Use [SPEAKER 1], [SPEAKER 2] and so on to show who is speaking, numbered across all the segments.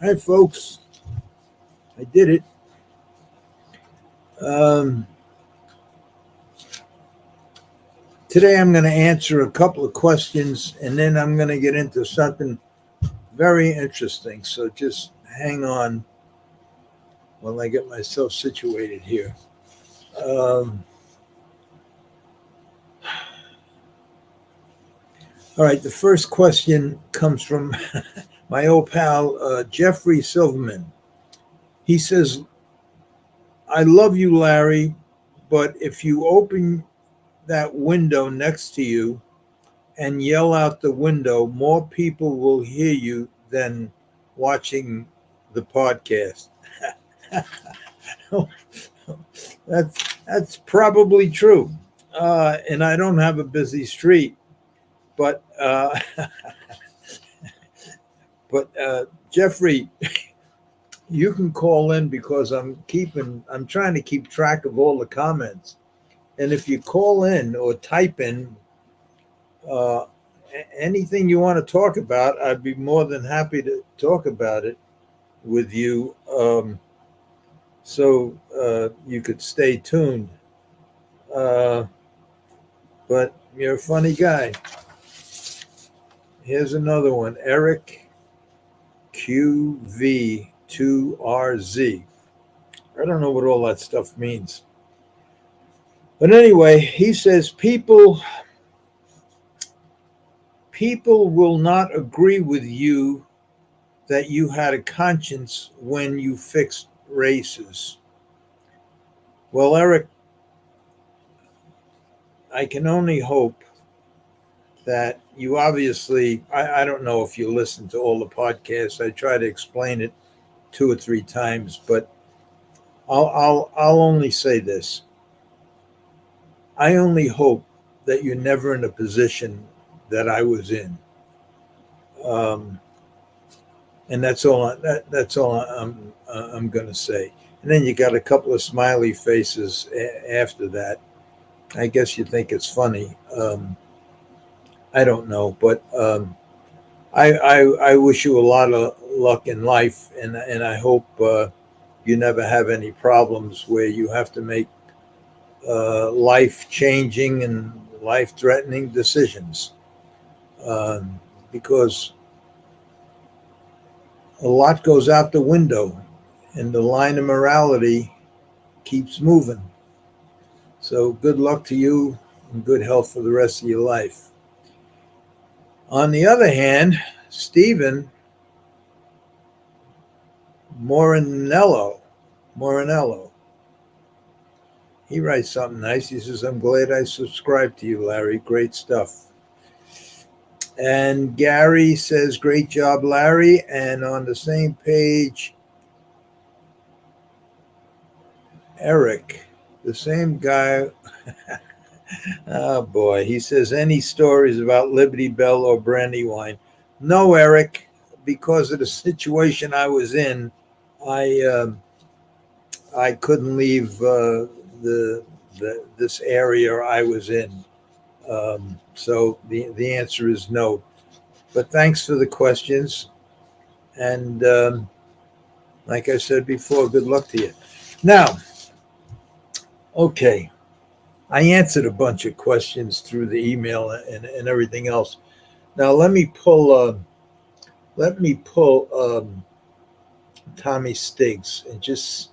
[SPEAKER 1] Hi, folks. I did it. Um, Today, I'm going to answer a couple of questions, and then I'm going to get into something very interesting. So just hang on while I get myself situated here. Um, all right, the first question comes from my old pal, Jeffrey Silverman. He says, I love you, Larry, but if you open that window next to you and yell out the window, more people will hear you than watching the podcast. that's probably true. And I don't have a busy street, but Jeffrey, you can call in because I'm trying to keep track of all the comments. And if you call in or type in uh, anything you want to talk about, I'd be more than happy to talk about it with you. So you could stay tuned. Uh, but you're a funny guy. Here's another one, Eric QV2RZ. I don't know what all that stuff means. But anyway, he says people will not agree with you that you had a conscience when you fixed races. Well, Eric, I can only hope that you obviously, I don't know if you listen to all the podcasts. I try to explain it 2 or 3 times, but I'll only say this. I only hope that you're never in a position that I was in. Um, and that's all. That's all I'm going to say. And then you got a couple of smiley faces after that. I guess you think it's funny. I don't know, but I wish you a lot of luck in life, and I hope you never have any problems where you have to make life changing and life threatening decisions, because a lot goes out the window, and the line of morality keeps moving. So good luck to you and good health for the rest of your life. On the other hand, Stephen Morinello, he writes something nice. He says, I'm glad I subscribed to you, Larry. Great stuff. And Gary says, great job, Larry. And on the same page, Eric, the same guy. Oh, boy. He says, any stories about Liberty Bell or Brandywine? No, Eric, because of the situation I was in, I I couldn't leave this area I was in. So the answer is no. But thanks for the questions. And like I said before, good luck to you. Now, okay, I answered a bunch of questions through the email and everything else. Now let me pull Tommy Stiggs, and just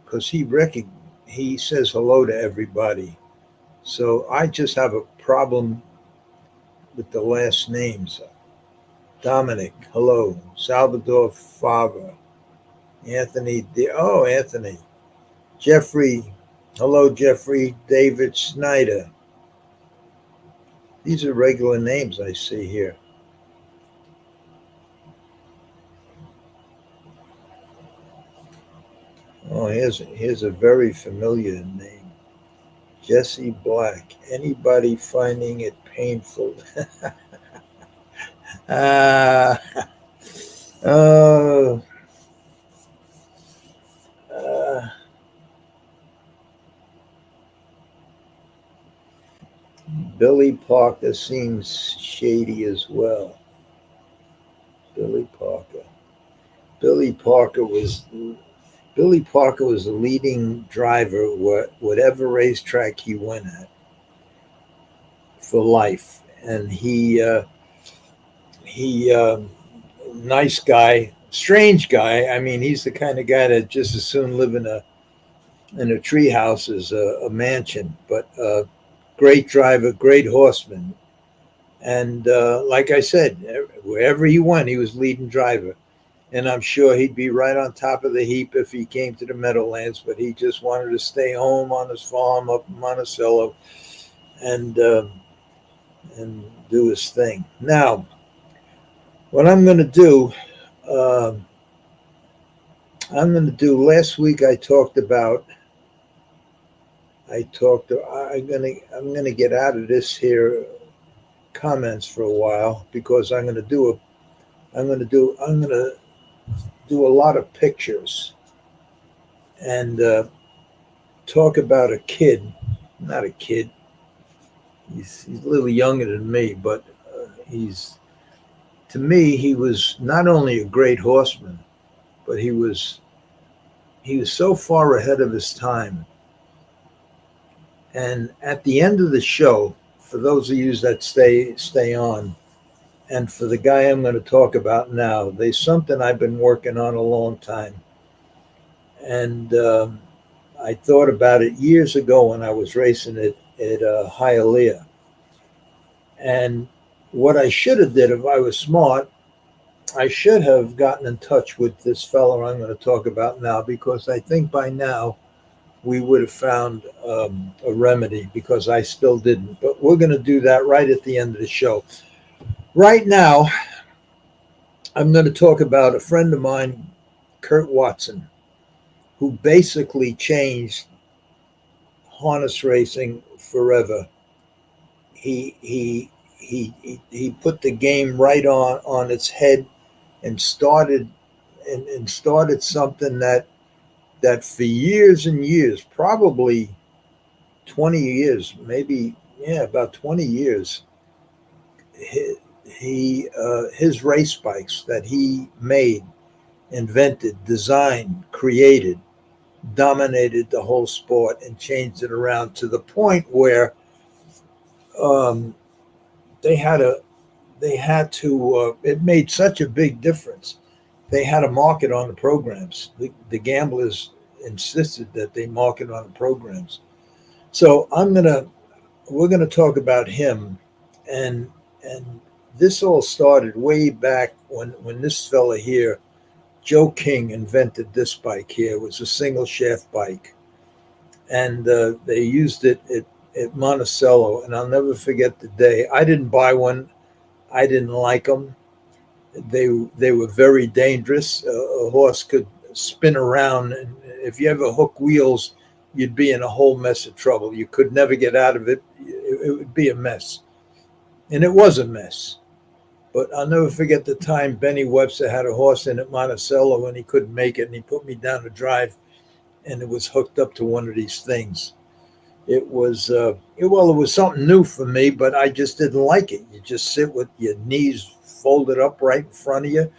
[SPEAKER 1] because he says hello to everybody. So I just have a problem with the last names. Dominic, hello. Salvador Fava. Anthony. Jeffrey, hello, Jeffrey. David Snyder. These are regular names I see here. Oh, here's a very familiar name. Jesse Black. Anybody finding it painful? uh, uh, uh, Billy Parker seems shady as well. Billy Parker. Billy Parker was Billy Parker was the leading driver whatever racetrack he went at for life, and he nice guy, strange guy. I mean, he's the kind of guy that just as soon live in a treehouse as a mansion. But great driver, great horseman, and like I said, wherever he went, he was leading driver. And I'm sure he'd be right on top of the heap if he came to the Meadowlands, but he just wanted to stay home on his farm up in Monticello and do his thing. Now, what I'm going to do, uh, last week I talked about. I'm gonna get out of this here comments for a while because I'm gonna do a lot of pictures and talk about a kid, not a kid. He's a little younger than me, but he's to me he was not only a great horseman, but he was so far ahead of his time. And at the end of the show, for those of you that stay on, and for the guy I'm going to talk about now, there's something I've been working on a long time. And I thought about it years ago when I was racing it at Hialeah. And what I should have did if I was smart, I should have gotten in touch with this fellow I'm going to talk about now, because I think by now we would have found a remedy, because I still didn't. But we're going to do that right at the end of the show. Right now, I'm going to talk about a friend of mine, Kurt Watson, who basically changed harness racing forever. He put the game right on its head and started something that for years and years, probably 20 years, maybe, yeah, about 20 years, his race bikes that he made, invented, designed, created, dominated the whole sport and changed it around to the point where um, they had to it made such a big difference. They had a market on the programs. The gamblers insisted that they market on the programs. So we're gonna talk about him, and this all started way back when this fella here, Joe King, invented this bike here. It was a single shaft bike, and they used it at Monticello, and I'll never forget the day. I didn't buy one. I didn't like them. They were very dangerous. A horse could spin around, and if you ever hook wheels, you'd be in a whole mess of trouble. You could never get out of it. It would be a mess, and it was a mess. But I'll never forget the time Benny Webster had a horse in at Monticello and he couldn't make it, and he put me down the drive, and it was hooked up to one of these things. It was it was something new for me, but I just didn't like it. You just sit with your knees folded up right in front of you,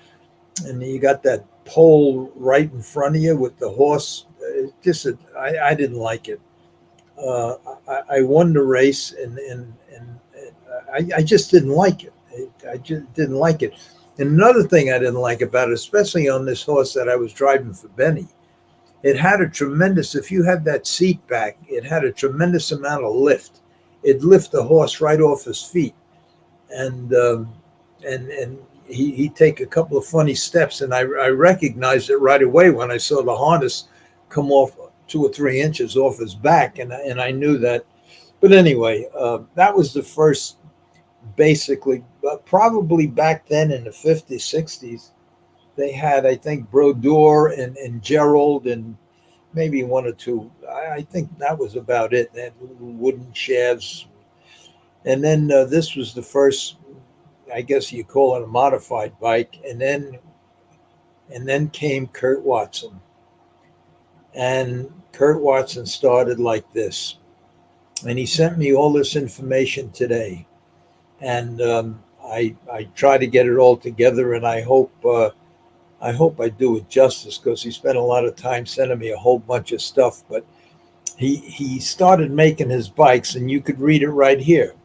[SPEAKER 1] and you got that pole right in front of you with the horse. I didn't like it. Uh, I won the race, and I just didn't like it. I just didn't like it. And another thing I didn't like about it, especially on this horse that I was driving for Benny, it had a tremendous, if you had that seat back, it had a tremendous amount of lift. It'd lift the horse right off his feet. And he'd take a couple of funny steps, and I recognized it right away when I saw the harness come off 2 or 3 inches off his back, and I knew that. But anyway, that was the first, basically, probably back then in the 50s, 60s, they had, I think, Brodeur and Gerald and maybe one or two. I think that was about it. They had little wooden shafts. And then this was the first, I guess you call it a modified bike. And then came Kurt Watson. And Kurt Watson started like this. And he sent me all this information today. And I try to get it all together, and I hope I hope I do it justice because he spent a lot of time sending me a whole bunch of stuff. But he started making his bikes, and you could read it right here.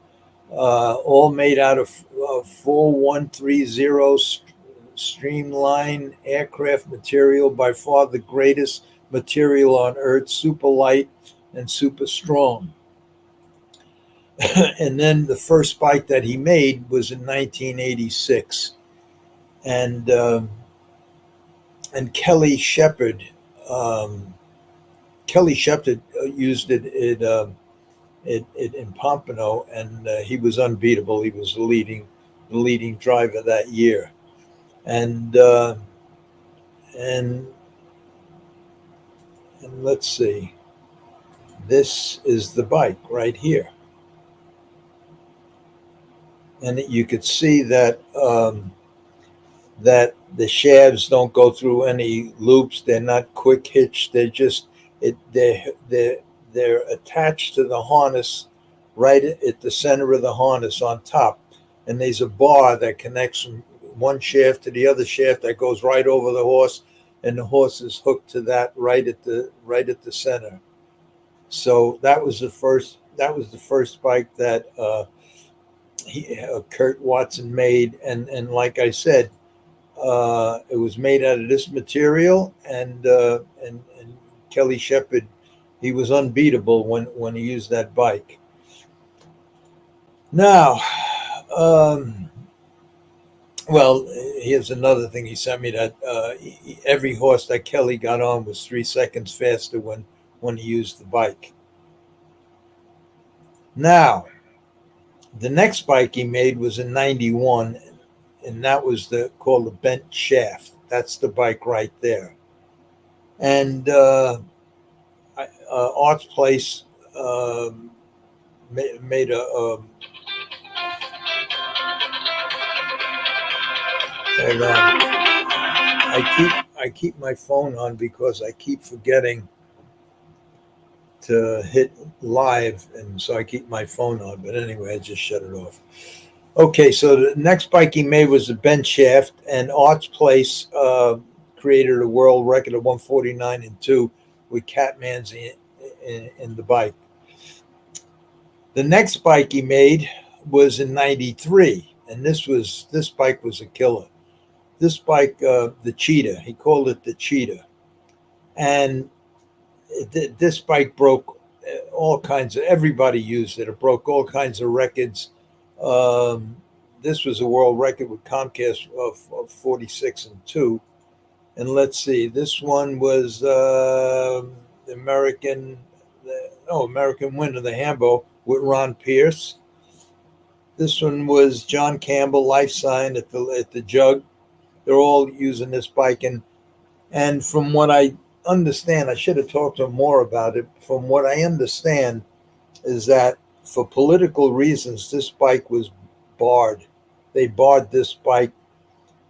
[SPEAKER 1] All made out of 4130 streamline aircraft material, by far the greatest material on earth, super light and super strong. And then the first bike that he made was in 1986, and Kelly Shepard. Kelly Shepard used it in Pompano, and he was unbeatable. He was the leading driver that year, and and and let's see. This is the bike right here, and you could see that that the shafts don't go through any loops. They're not quick hitch. They're just it. They're attached to the harness right at the center of the harness on top, and there's a bar that connects from one shaft to the other shaft that goes right over the horse, and the horse is hooked to that right at the center. So that was the first. That was the first bike that Kurt Watson made, and like I said, it was made out of this material, and Kelly Shepard, he was unbeatable when he used that bike. Now, well, here's another thing he sent me, that every horse that Kelly got on was 3 seconds faster when he used the bike. Now, the next bike he made was in '91, and that was called the bent shaft. That's the bike right there. And Arts Place made a hold on. I keep my phone on because I keep forgetting to hit live, and so I keep my phone on. But anyway, I just shut it off. Okay, so the next bike he made was a bent shaft, and Arts Place created a world record of 149 and 2 with Catman's in the bike. The next bike he made was in '93, and this bike was a killer. This bike, the Cheetah, he called it the Cheetah, and this bike broke all kinds of. Everybody used it. It broke all kinds of records. Um, this was a world record with Comcast of 46 and 2. And let's see, this one was the American winner, the Hambo, with Ron Pierce. This one was John Campbell, Life Sign at the Jug. They're all using this bike, and from what I understand, I should have talked to him more about it. From what I understand, is that for political reasons, this bike was barred. They barred this bike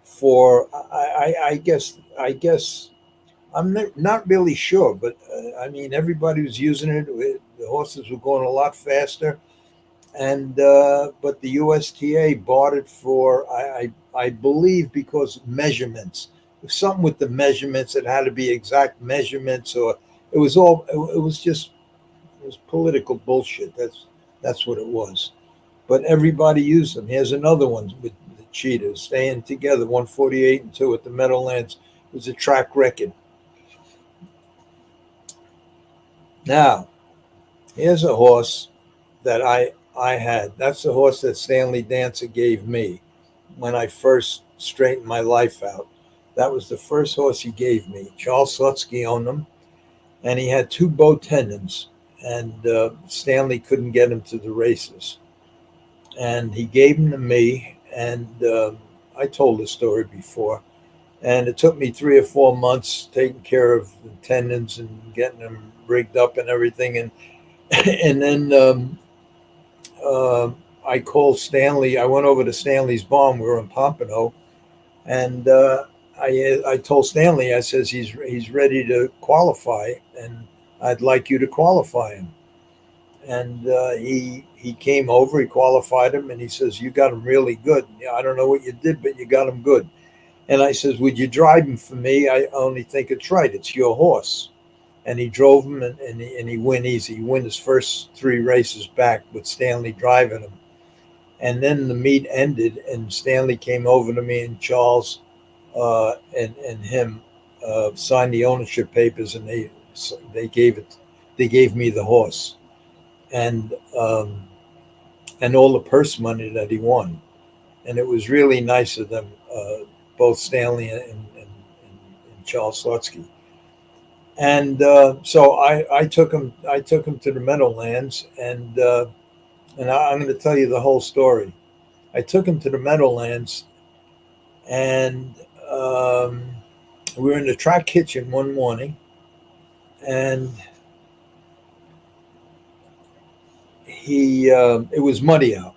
[SPEAKER 1] for I guess I'm not really sure, but I mean everybody was using it. The horses were going a lot faster, and but the USTA bought it for I believe because measurements, something with the measurements. It had to be exact measurements, or it was all it was just it was political bullshit. That's what it was. But everybody used them. Here's another one with the Cheetahs staying together, 148 and 2 at the Meadowlands. It was a track record. Now, here's a horse that I had. That's the horse that Stanley Dancer gave me when I first straightened my life out. That was the first horse he gave me. Charles Slutsky owned him, and he had 2 bow tendons, and Stanley couldn't get him to the races. And he gave him to me, and I told the story before. And it took me 3 or 4 months taking care of the tendons and getting them rigged up and everything. And and then I called Stanley. I went over to Stanley's barn. We were in Pompano, and I told Stanley, I says he's ready to qualify, and I'd like you to qualify him. And he came over, he qualified him, and he says, you got him really good. I don't know what you did, but you got him good. And I says, would you drive him for me? I only think it's right. It's your horse. And he drove him, and he went easy. He won his first 3 races back with Stanley driving him. And then the meet ended, and Stanley came over to me, and Charles and him signed the ownership papers, and they gave me the horse, and and all the purse money that he won. And it was really nice of them, both Stanley and Charles Slutsky. And so I took him to the Meadowlands, and I'm going to tell you the whole story. I took him to the Meadowlands, and we were in the track kitchen one morning, and it was muddy out.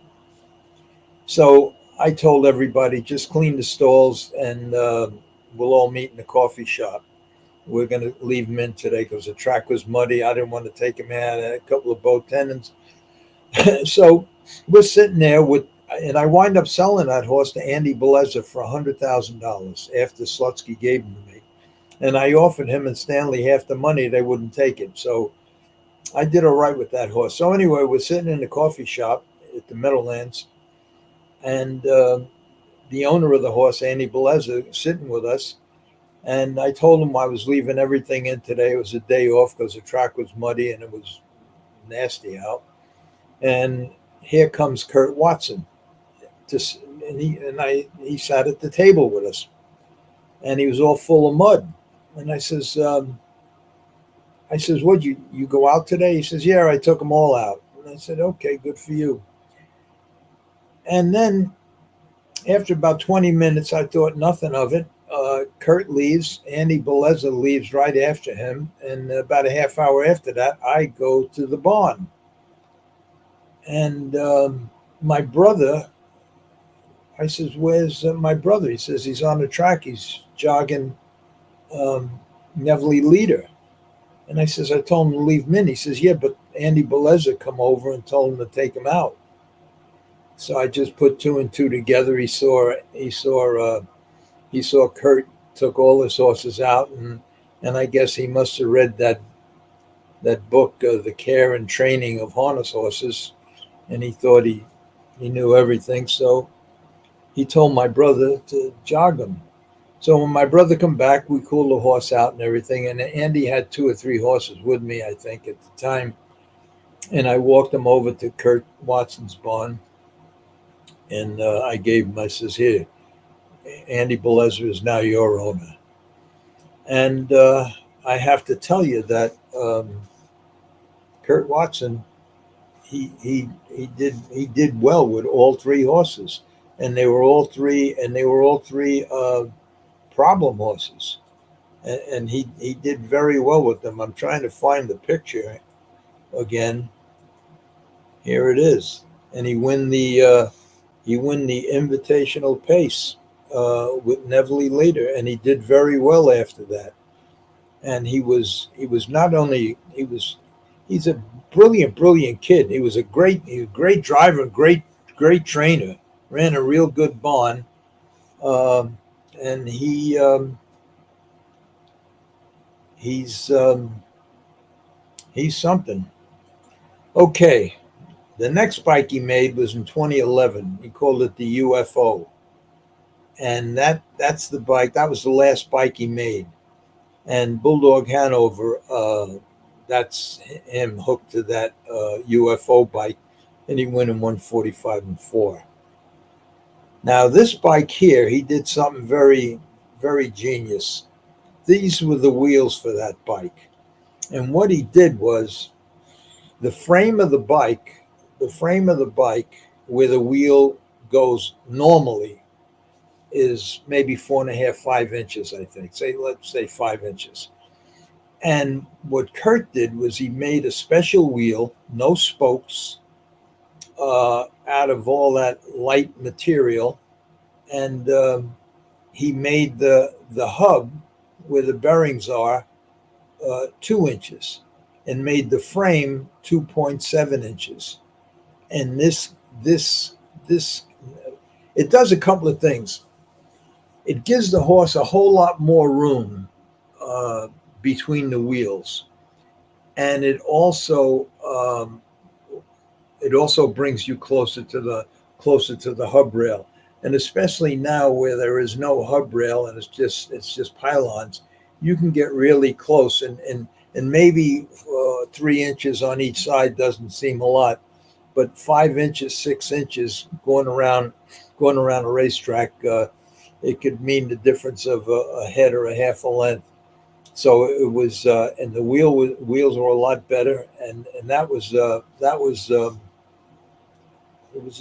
[SPEAKER 1] So I told everybody, just clean the stalls, and we'll all meet in the coffee shop. We're going to leave him in today because the track was muddy. I didn't want to take him out. I had a couple of boat tendons. So we're sitting there and I wind up selling that horse to Andy Beleza for $100,000 after Slutsky gave him to me. And I offered him and Stanley half the money. They wouldn't take it. So I did all right with that horse. So anyway, we're sitting in the coffee shop at the Meadowlands, and the owner of the horse, Andy Beleza, sitting with us. And I told him I was leaving everything in today. It was a day off because the track was muddy and it was nasty out. And here comes Kurt Watson. He sat at the table with us, and he was all full of mud. And I says, "What, you go out today?" He says, "Yeah, I took them all out." And I said, "Okay, good for you." And then after about 20 minutes, I thought nothing of it. Kurt leaves. Andy Beleza leaves right after him. And about a half hour after that, I go to the barn. And my brother, I says, "Where's my brother?" He says, "He's on the track. He's jogging Neville Leader." And I says, "I told him to leave him in." He says, "Yeah, but Andy Beleza come over and told him to take him out." So I just put 2 and 2 together. He saw Kurt took all his horses out, and I guess he must have read that book, The Care and Training of Harness Horses, and he thought he knew everything. So he told my brother to jog him. So when my brother come back, we cooled the horse out and everything. And Andy had 2 or 3 horses with me, I think, at the time. And I walked him over to Kurt Watson's barn, and I gave him. I says, "Here, Andy Beleza is now your owner." And I have to tell you that Kurt Watson, he did well with all 3 horses, and they were all three problem horses, and he did very well with them. I'm trying to find the picture again. Here it is, and he won the invitational pace with Neville Leader, and he did very well after that. And he's a brilliant kid. He was a great driver, great trainer, ran a real good barn, and he's something. Okay, the next bike he made was in 2011. He called it the UFO, and that's the bike. That was the last bike he made. And Bulldog Hanover, that's him hooked to that UFO bike, and he went in 145 and 4. Now this bike here, he did something very, very genius. These were the wheels for that bike, and what he did was the frame of the bike, where the wheel goes normally, is maybe 4.5, 5 inches, I think. Let's say 5 inches. And what Kurt did was he made a special wheel, no spokes, out of all that light material, and he made the hub where the bearings are 2 inches, and made the frame 2.7 inches. And this it does a couple of things. it gives the horse a whole lot more room between the wheels, and it also brings you closer to the hub rail. And especially now where there is no hub rail and it's just pylons, you can get really close, and maybe 3 inches on each side doesn't seem a lot, but 5 inches, 6 inches going around a racetrack, it could mean the difference of a head or a half a length. So it was, and the wheels were a lot better, and it was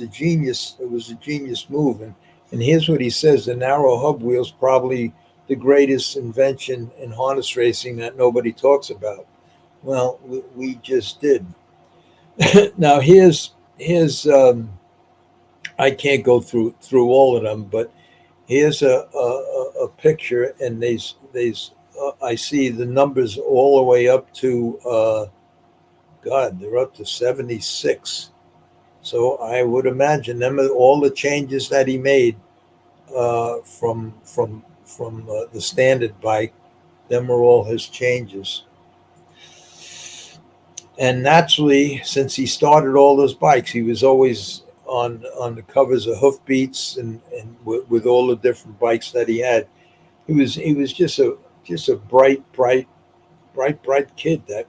[SPEAKER 1] a genius. It was a genius move. And here's what he says: the narrow hub wheels probably the greatest invention in harness racing that nobody talks about. Well, we just did. Now here's I can't go through all of them, but here's a picture, and these I see the numbers all the way up to God, they're up to 76. So I would imagine them are all the changes that he made from the standard bike. Them are all his changes. And naturally, since he started all those bikes, he was always on the covers of Hoofbeats and with all the different bikes that he had. He was just a bright kid that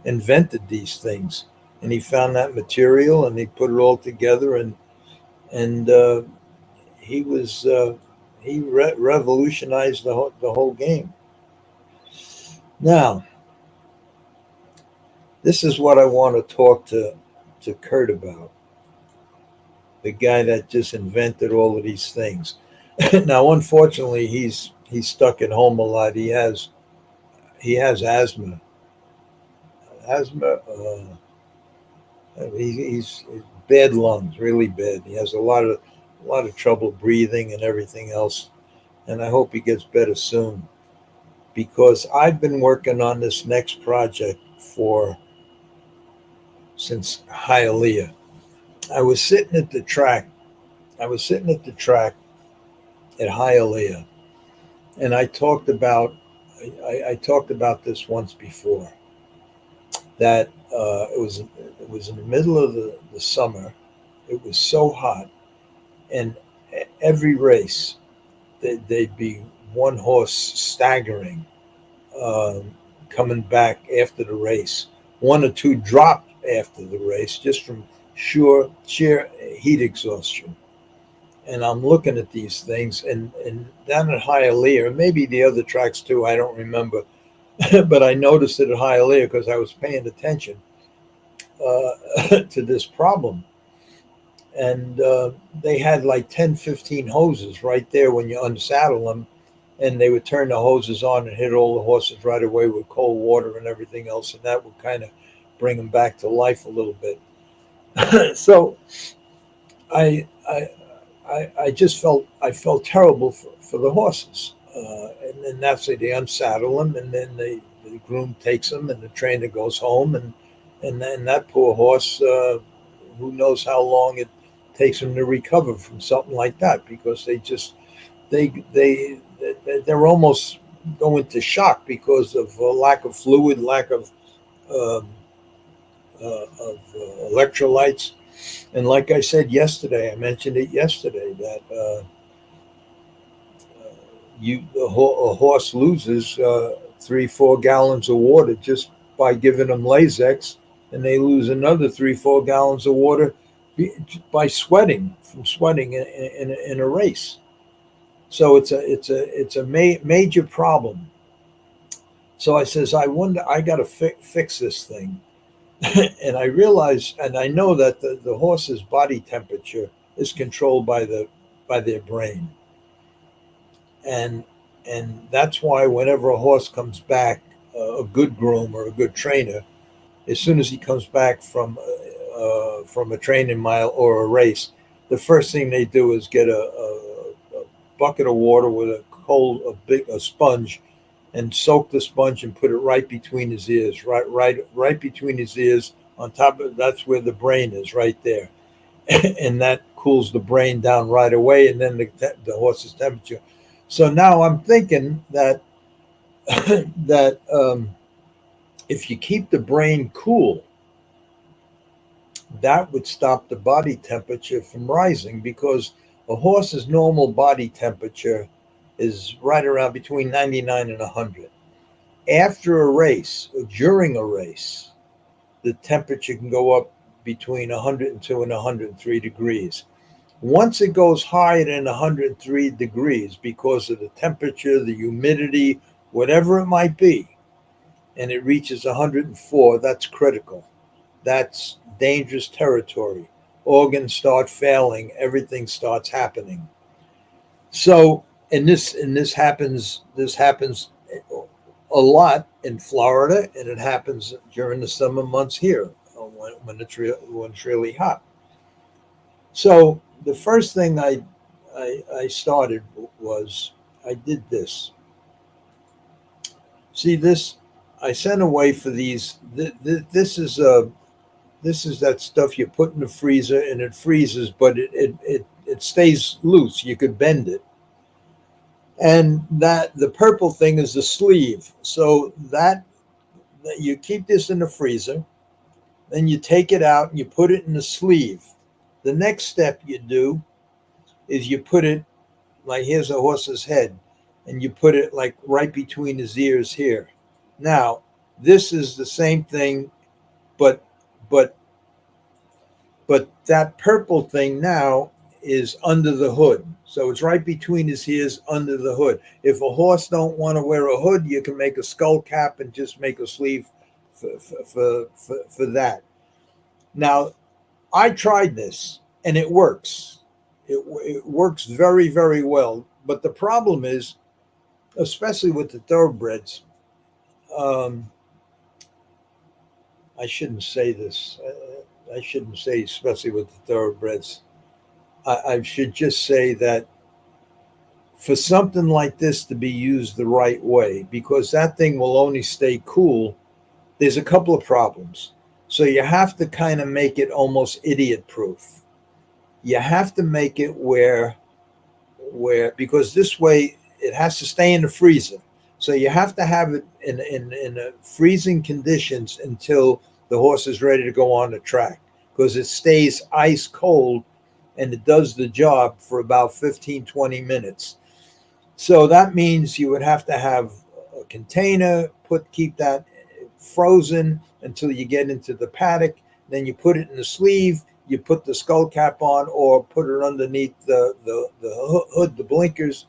[SPEAKER 1] invented these things, and he found that material and he put it all together, and he was revolutionized the whole game. Now, this is what I want to talk to Kurt about, the guy that just invented all of these things. Now, unfortunately, he's stuck at home a lot. He has asthma. He's bad lungs, really bad. He has a lot of trouble breathing and everything else. And I hope he gets better soon, because I've been working on this next project since Hialeah. I was sitting at the track. I was sitting at the track at Hialeah, and I talked about this once before. That it was in the middle of the summer. It was so hot, and every race they'd be one horse staggering, coming back after the race. One or two dropped after the race just from sheer heat exhaustion. And I'm looking at these things, and down at Hialeah, maybe the other tracks too, I don't remember, but I noticed it at Hialeah because I was paying attention to this problem. And they had like 10, 15 hoses right there when you unsaddle them, and they would turn the hoses on and hit all the horses right away with cold water and everything else, and that would kind of bring them back to life a little bit. So I, I I just felt terrible for the horses, and then that's it. They unsaddle them, and then the groom takes them, and the trainer goes home, and then that poor horse, who knows how long it takes them to recover from something like that, because they they they're almost going to shock because of lack of fluid, lack um, of electrolytes. And like I said yesterday, I mentioned it yesterday, that a horse loses 3-4 gallons of water just by giving them Lasix, and they lose another 3-4 gallons of water by sweating in a race. So it's a major problem. So I says, I wonder, I got to fix this thing. And I realize, and I know that the horse's body temperature is controlled by their brain, and that's why whenever a horse comes back, a good groom or a good trainer, as soon as he comes back from a training mile or a race, the first thing they do is get a bucket of water with a sponge, and soak the sponge and put it right between his ears, right between his ears. On top of that's where the brain is, right there, and that cools the brain down right away, and then the horse's temperature. So now I'm thinking that that if you keep the brain cool, that would stop the body temperature from rising, because a horse's normal body temperature is right around between 99 and 100. After a race or during a race, the temperature can go up between 102 and 103 degrees. Once it goes higher than 103 degrees because of the temperature, the humidity, whatever it might be, and it reaches 104, that's critical. That's dangerous territory. Organs start failing, everything starts happening. So, and this happens a lot in Florida, and it happens during the summer months here when it's really hot. So the first thing I started was I did this. See this? I sent away for these. This is that stuff you put in the freezer and it freezes, but it stays loose. You could bend it. And that the purple thing is the sleeve. So that you keep this in the freezer, then you take it out and you put it in the sleeve. The next step you do is you put it, like here's a horse's head, and you put it like right between his ears here. Now, this is the same thing, but that purple thing now is under the hood. So it's right between his ears, under the hood. If a horse don't want to wear a hood, you can make a skull cap and just make a sleeve for that. Now, I tried this and it works. It works very, very well. But the problem is, especially with the thoroughbreds, I shouldn't say this. I shouldn't say especially with the thoroughbreds. I should just say that for something like this to be used the right way, because that thing will only stay cool, there's a couple of problems. So you have to kind of make it almost idiot proof. You have to make it where because this way it has to stay in the freezer. So you have to have it in freezing conditions until the horse is ready to go on the track, because it stays ice cold and it does the job for about 15, 20 minutes. So that means you would have to have a container, keep that frozen until you get into the paddock. Then you put it in the sleeve, you put the skull cap on or put it underneath the hood, the blinkers,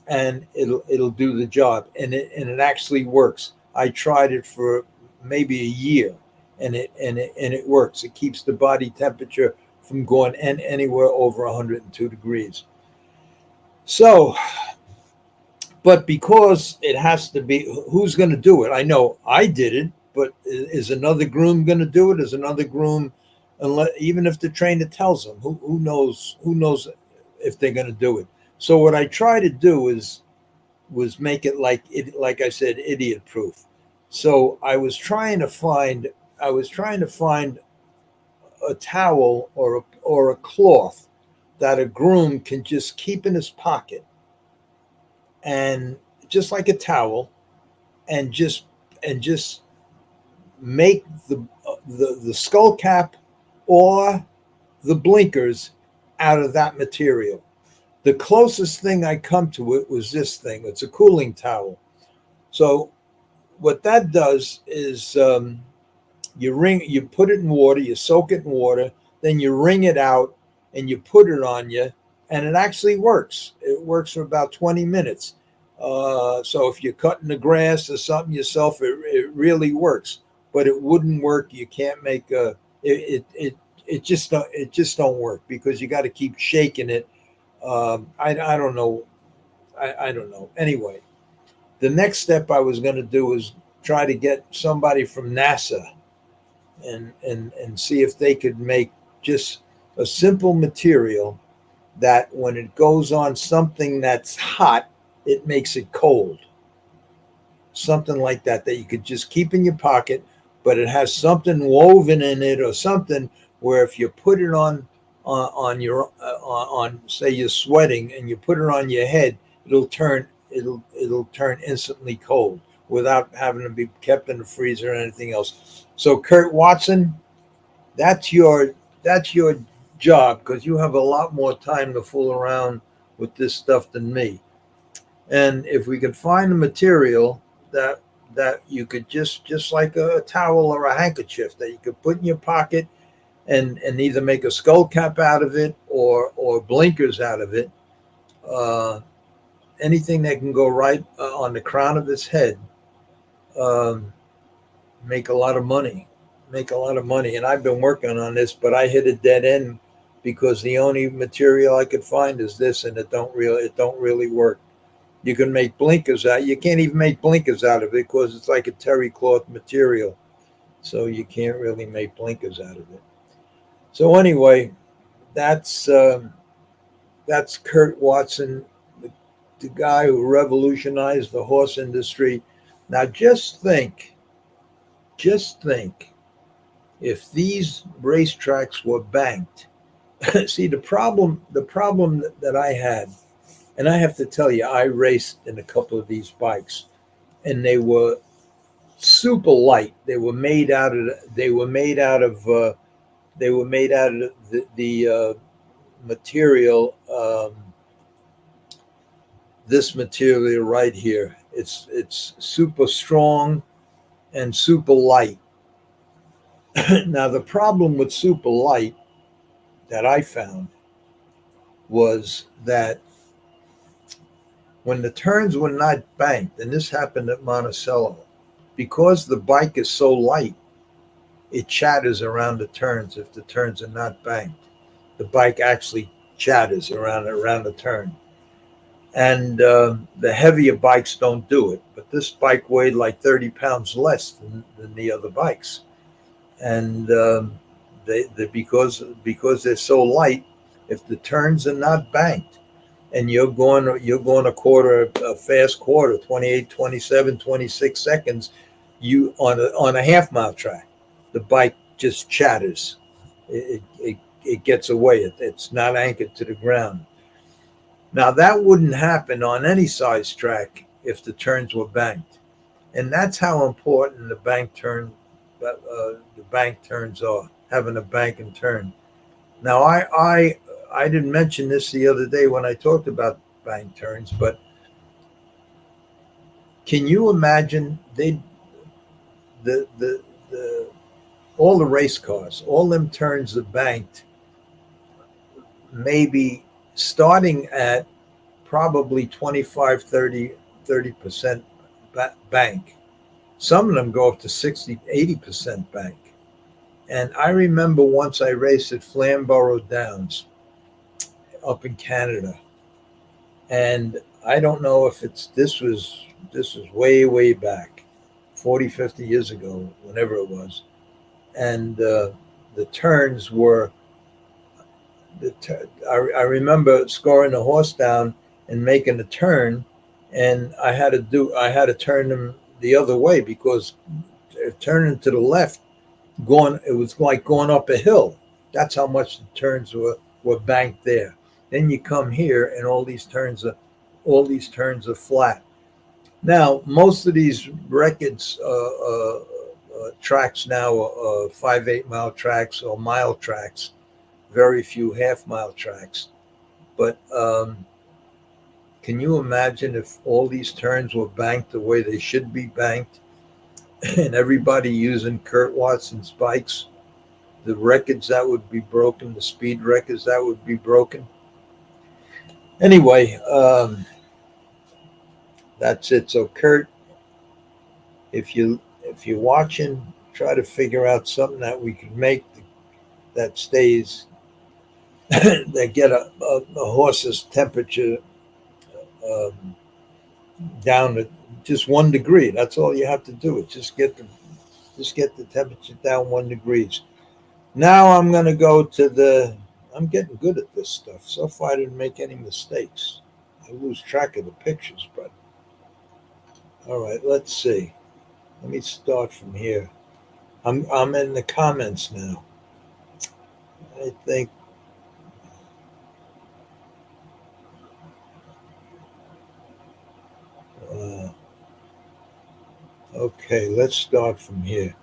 [SPEAKER 1] and it'll do the job. And it actually works. I tried it for maybe a year, and it works. It keeps the body temperature from going anywhere over 102 degrees. So, but because it has to be, who's going to do it? I know I did it, but is another groom going to do it? Is another groom, even if the trainer tells them, who knows if they're going to do it? So what I try to do was make it like I said, idiot proof. So I was trying to find a towel or a cloth that a groom can just keep in his pocket, and just like a towel, and just make the skull cap or the blinkers out of that material. The closest thing I come to it was this thing. It's a cooling towel. So what that does is you put it in water, you soak it in water, then you wring it out and you put it on you, and it actually works. It works for about 20 minutes. So if you're cutting the grass or something yourself, it really works. But it wouldn't work. You can't make it just don't work, because you got to keep shaking it. I don't know. I don't know. Anyway, the next step I was going to do is try to get somebody from NASA and see if they could make just a simple material that when it goes on something that's hot, it makes it cold. Something like that you could just keep in your pocket, but it has something woven in it or something where if you put it on on your on say you're sweating and you put it on your head, it'll turn instantly cold without having to be kept in the freezer or anything else. So Kurt Watson, that's your job, because you have a lot more time to fool around with this stuff than me. And if we could find a material that you could just like a towel or a handkerchief that you could put in your pocket and either make a skull cap out of it or blinkers out of it, uh, anything that can go right on the crown of his head, um, make a lot of money. Make a lot of money. And I've been working on this, but I hit a dead end because the only material I could find is this, and it don't really work. You can make blinkers out. You can't even make blinkers out of it because it's like a terry cloth material. So you can't really make blinkers out of it. So anyway, that's that's Kurt Watson, the guy who revolutionized the horse industry. Now just think, if these racetracks were banked. See, the problem that I had, and I have to tell you, I raced in a couple of these bikes, and they were super light. They were made out of the material. This material right here. It's super strong and super light. Now the problem with super light that I found was that when the turns were not banked, and this happened at Monticello, because the bike is so light, it chatters around the turns if the turns are not banked. The bike actually chatters around the turn. And the heavier bikes don't do it. But this bike weighed like 30 pounds less than the other bikes. And they because they're so light, if the turns are not banked, and you're going a fast quarter, 28, 27, 26 seconds, you on a half mile track, the bike just chatters. It gets away. It's not anchored to the ground. Now that wouldn't happen on any size track if the turns were banked, and that's how important the bank turns are. Having a bank and turn. Now I didn't mention this the other day when I talked about bank turns, but can you imagine the all the race cars, all them turns are banked, maybe starting at probably 25, 30% bank. Some of them go up to 60, 80% bank. And I remember once I raced at Flamborough Downs up in Canada. And I don't know if this was way back, 40, 50 years ago, whenever it was. And the turns were I remember scoring the horse down and making a turn, and I had to turn them the other way because turning to the left, going it was like going up a hill. That's how much the turns were banked there. Then you come here, and all these turns are flat. Now most of these records tracks now are 5 8 mile tracks or mile tracks, very few half mile tracks. But can you imagine if all these turns were banked the way they should be banked, and everybody using Kurt Watson's bikes? The records that would be broken, the speed records that would be broken. Anyway, that's it. So Kurt, if you're watching, try to figure out something that we could make that stays that get a horse's temperature um, down to just 1 degree. That's all you have to do. Is just get the temperature down 1 degree. Now I'm going to go to the. I'm getting good at this stuff. So far, I didn't make any mistakes. I lose track of the pictures, but all right. Let's see. Let me start from here. I'm in the comments now. I think Okay, let's start from here.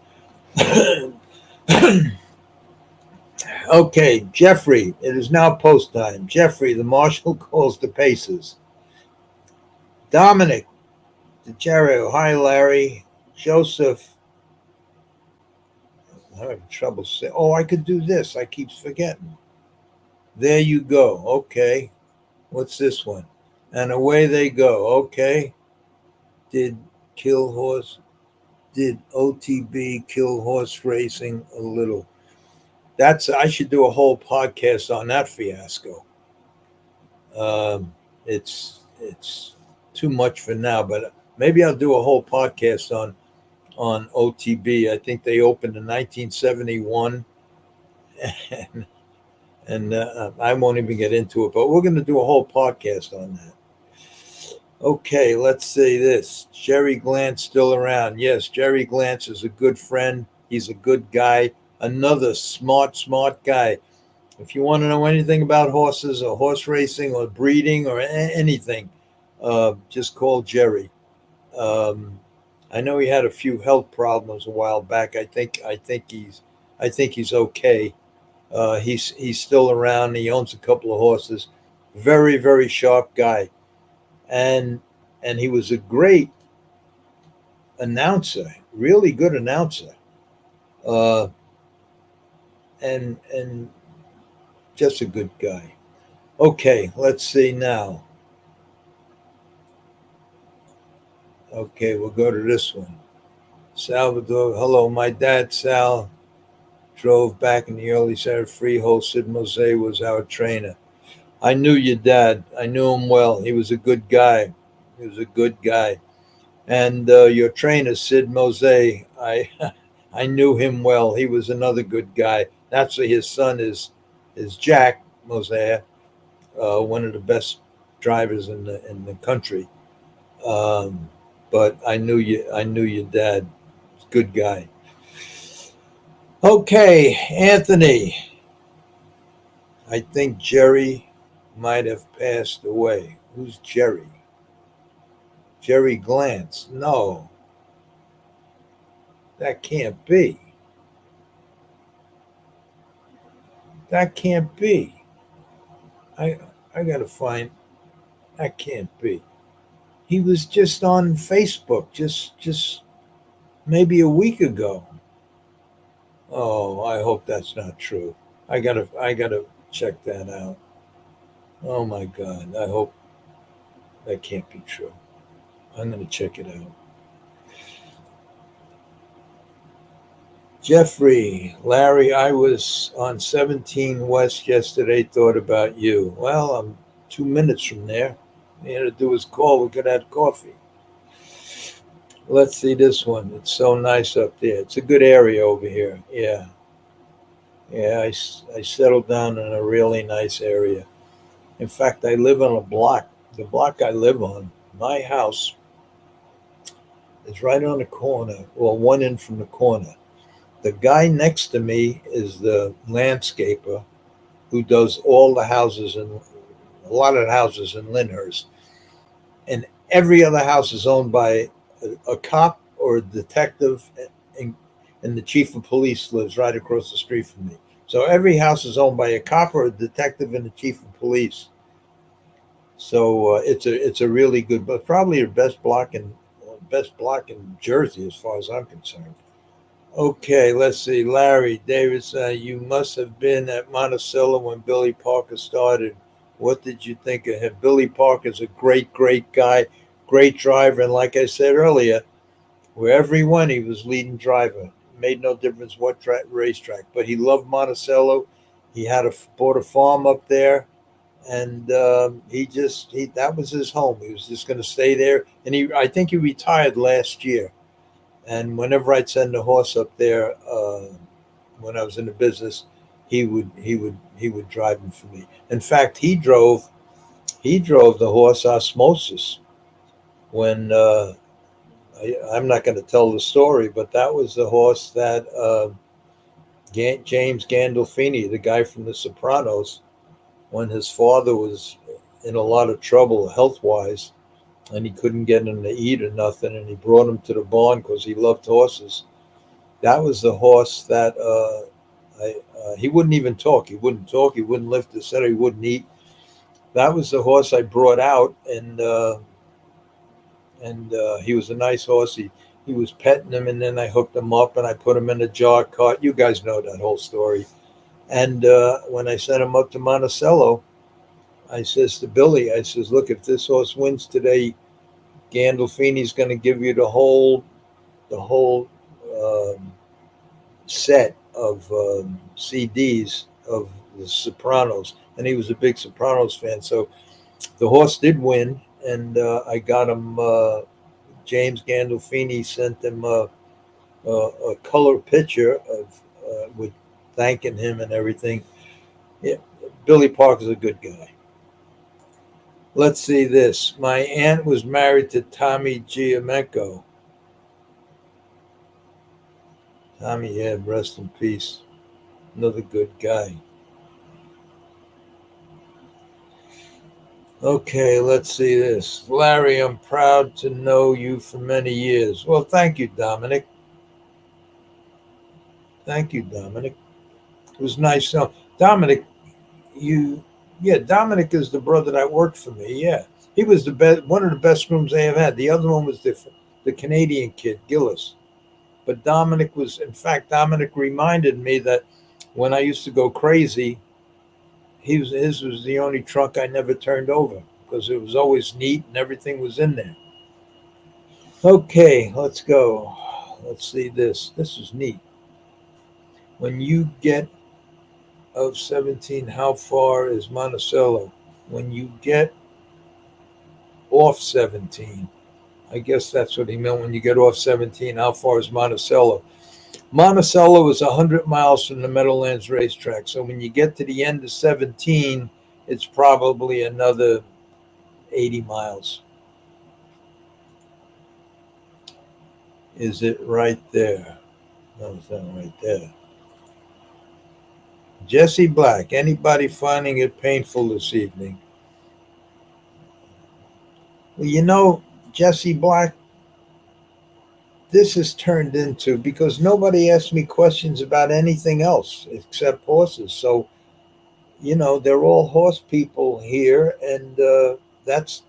[SPEAKER 1] Okay, Jeffrey, it is now post time. Jeffrey, the marshal calls the paces. Dominic, DeGerio, hi Larry. Joseph, I'm having trouble saying. Oh, I could do this. I keep forgetting. There you go. Okay. What's this one? And away they go. Okay. Did kill horse? Did OTB kill horse racing a little? I should do a whole podcast on that fiasco. It's too much for now, but maybe I'll do a whole podcast on OTB. I think they opened in 1971, and I won't even get into it. But we're going to do a whole podcast on that. Okay, let's say this. Jerry Glantz still around. Yes, Jerry Glantz is a good friend. He's a good guy. Another smart guy. If you want to know anything about horses or horse racing or breeding or anything, just call Jerry. I know he had a few health problems a while back. I think he's okay. He's still around. He owns a couple of horses. Very sharp guy, and he was a great announcer, really good announcer, uh, and just a good guy. Okay, let's see now. Okay, we'll go to this one. Salvador, hello, my dad Sal drove back in the early 70s. Freehold. Sid Mose was our trainer. I knew your dad. I knew him well. He was a good guy. He was a good guy. And your trainer, Sid Mose, I I knew him well. He was another good guy. Naturally, his son is Jack Mose, one of the best drivers in the country. Um, but I knew your dad. Good guy. Okay, Anthony. I think Jerry might have passed away. Who's Jerry? Jerry Glantz. No, that can't be. That can't be. I I gotta find. That can't be. He was just on Facebook just maybe a week ago. Oh, I hope that's not true. I gotta check that out. Oh my God, I hope that can't be true. I'm gonna check it out. Jeffrey, Larry, I was on 17 West yesterday. Thought about you. Well, I'm 2 minutes from there. He had to do his call. We could have coffee. Let's see this one. It's so nice up there. It's a good area over here. Yeah. Yeah, I settled down in a really nice area. In fact, I live on a block. The block I live on, my house is right on the corner, well, one in from the corner. The guy next to me is the landscaper who does all the houses and a lot of the houses in Lyndhurst. And every other house is owned by a cop or a detective, and, and the chief of police lives right across the street from me. So every house is owned by a cop or a detective and the chief of police. So it's a really good, but probably the best block in Jersey as far as I'm concerned. Okay, let's see. Larry Davis, you must have been at Monticello when Billy Parker started. What did you think of him? Billy Parker's a great guy, great driver, and like I said earlier, wherever he went, he was leading driver. Made no difference what racetrack, but he loved Monticello. He had bought a farm up there, and he that was his home. He was just going to stay there, and I think he retired last year. And whenever I'd send a horse up there, when I was in the business, he would drive him for me. In fact, he drove the horse Osmosis when I'm not going to tell the story, but that was the horse that James Gandolfini, the guy from The Sopranos, when his father was in a lot of trouble health wise, and he couldn't get him to eat or nothing, and he brought him to the barn because he loved horses. That was the horse that he wouldn't even talk. He wouldn't talk. He wouldn't lift his head. He wouldn't eat. That was the horse I brought out, and he was a nice horse. He was petting him, and then I hooked him up and I put him in a jar cart. You guys know that whole story. And when I sent him up to Monticello, I says to Billy, I says, look, if this horse wins today, Gandolfini's going to give you the whole um, set of CDs of the Sopranos. And he was a big Sopranos fan. So the horse did win, and I got him. James Gandolfini sent him a color picture of with thanking him and everything. Yeah, Billy Parker's a good guy. Let's see this. My aunt was married to Tommy Giamenco. Tommy, yeah, rest in peace. Another good guy. Okay, let's see this. Larry, I'm proud to know you for many years. Well, thank you, Dominic. Thank you, Dominic. It was nice. Dominic, Dominic is the brother that worked for me. Yeah, he was the best, one of the best grooms I ever had. The other one was the Canadian kid, Gillis. But Dominic was, in fact, Dominic reminded me that when I used to go crazy, his was the only trunk I never turned over because it was always neat and everything was in there. Okay, let's go. Let's see this. This is neat. When you get of 17, how far is Monticello? When you get off 17, I guess that's what he meant. When you get off 17, how far is Monticello? Monticello is 100 miles from the Meadowlands racetrack. So when you get to the end of 17, it's probably another 80 miles. Is it right there? No, it's not right there. Jesse Black, anybody finding it painful this evening? Well, Jesse Black, this has turned into, because nobody asked me questions about anything else except horses. So, they're all horse people here, and that's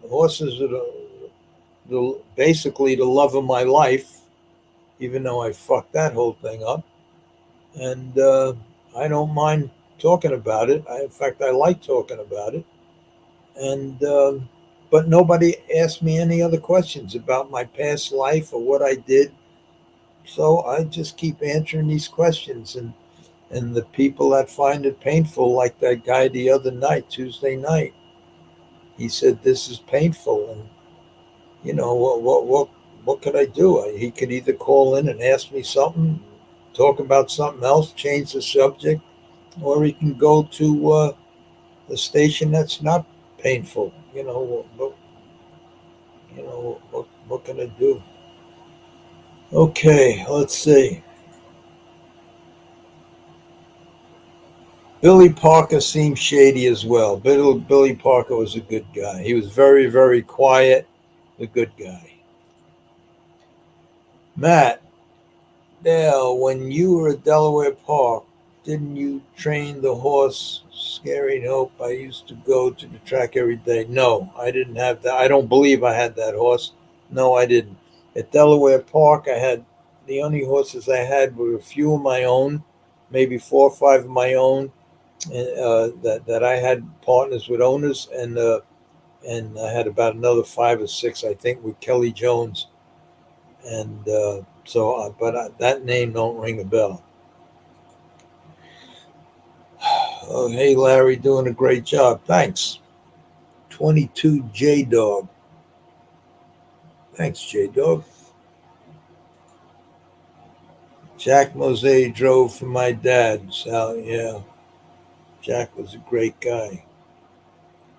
[SPEAKER 1] horses are basically the love of my life, even though I fucked that whole thing up. And I don't mind talking about it. In fact, I like talking about it. And but nobody asked me any other questions about my past life or what I did. So I just keep answering these questions, and the people that find it painful, like that guy the other night, Tuesday night, he said this is painful, and what could I do? He could either call in and ask me something, talk about something else, change the subject, or he can go to a station that's not painful. What can I do? Okay, let's see. Billy Parker seemed shady as well. Billy Parker was a good guy. He was very, very quiet, a good guy. Matt, Dale, when you were at Delaware Park, didn't you train the horse Scary Hope? I used to go to the track every day. No, I didn't have that. I don't believe I had that horse. No, I didn't. At Delaware Park, the only horses I had were a few of my own, maybe 4 or 5 of my own, that I had partners with owners, and I had about another 5 or 6, I think, with Kelly Jones, and that name don't ring a bell. Oh, hey Larry, doing a great job. Thanks. 22 J Dog. Thanks, J Dog. Jack Mose drove for my dad. Sal, yeah. Jack was a great guy.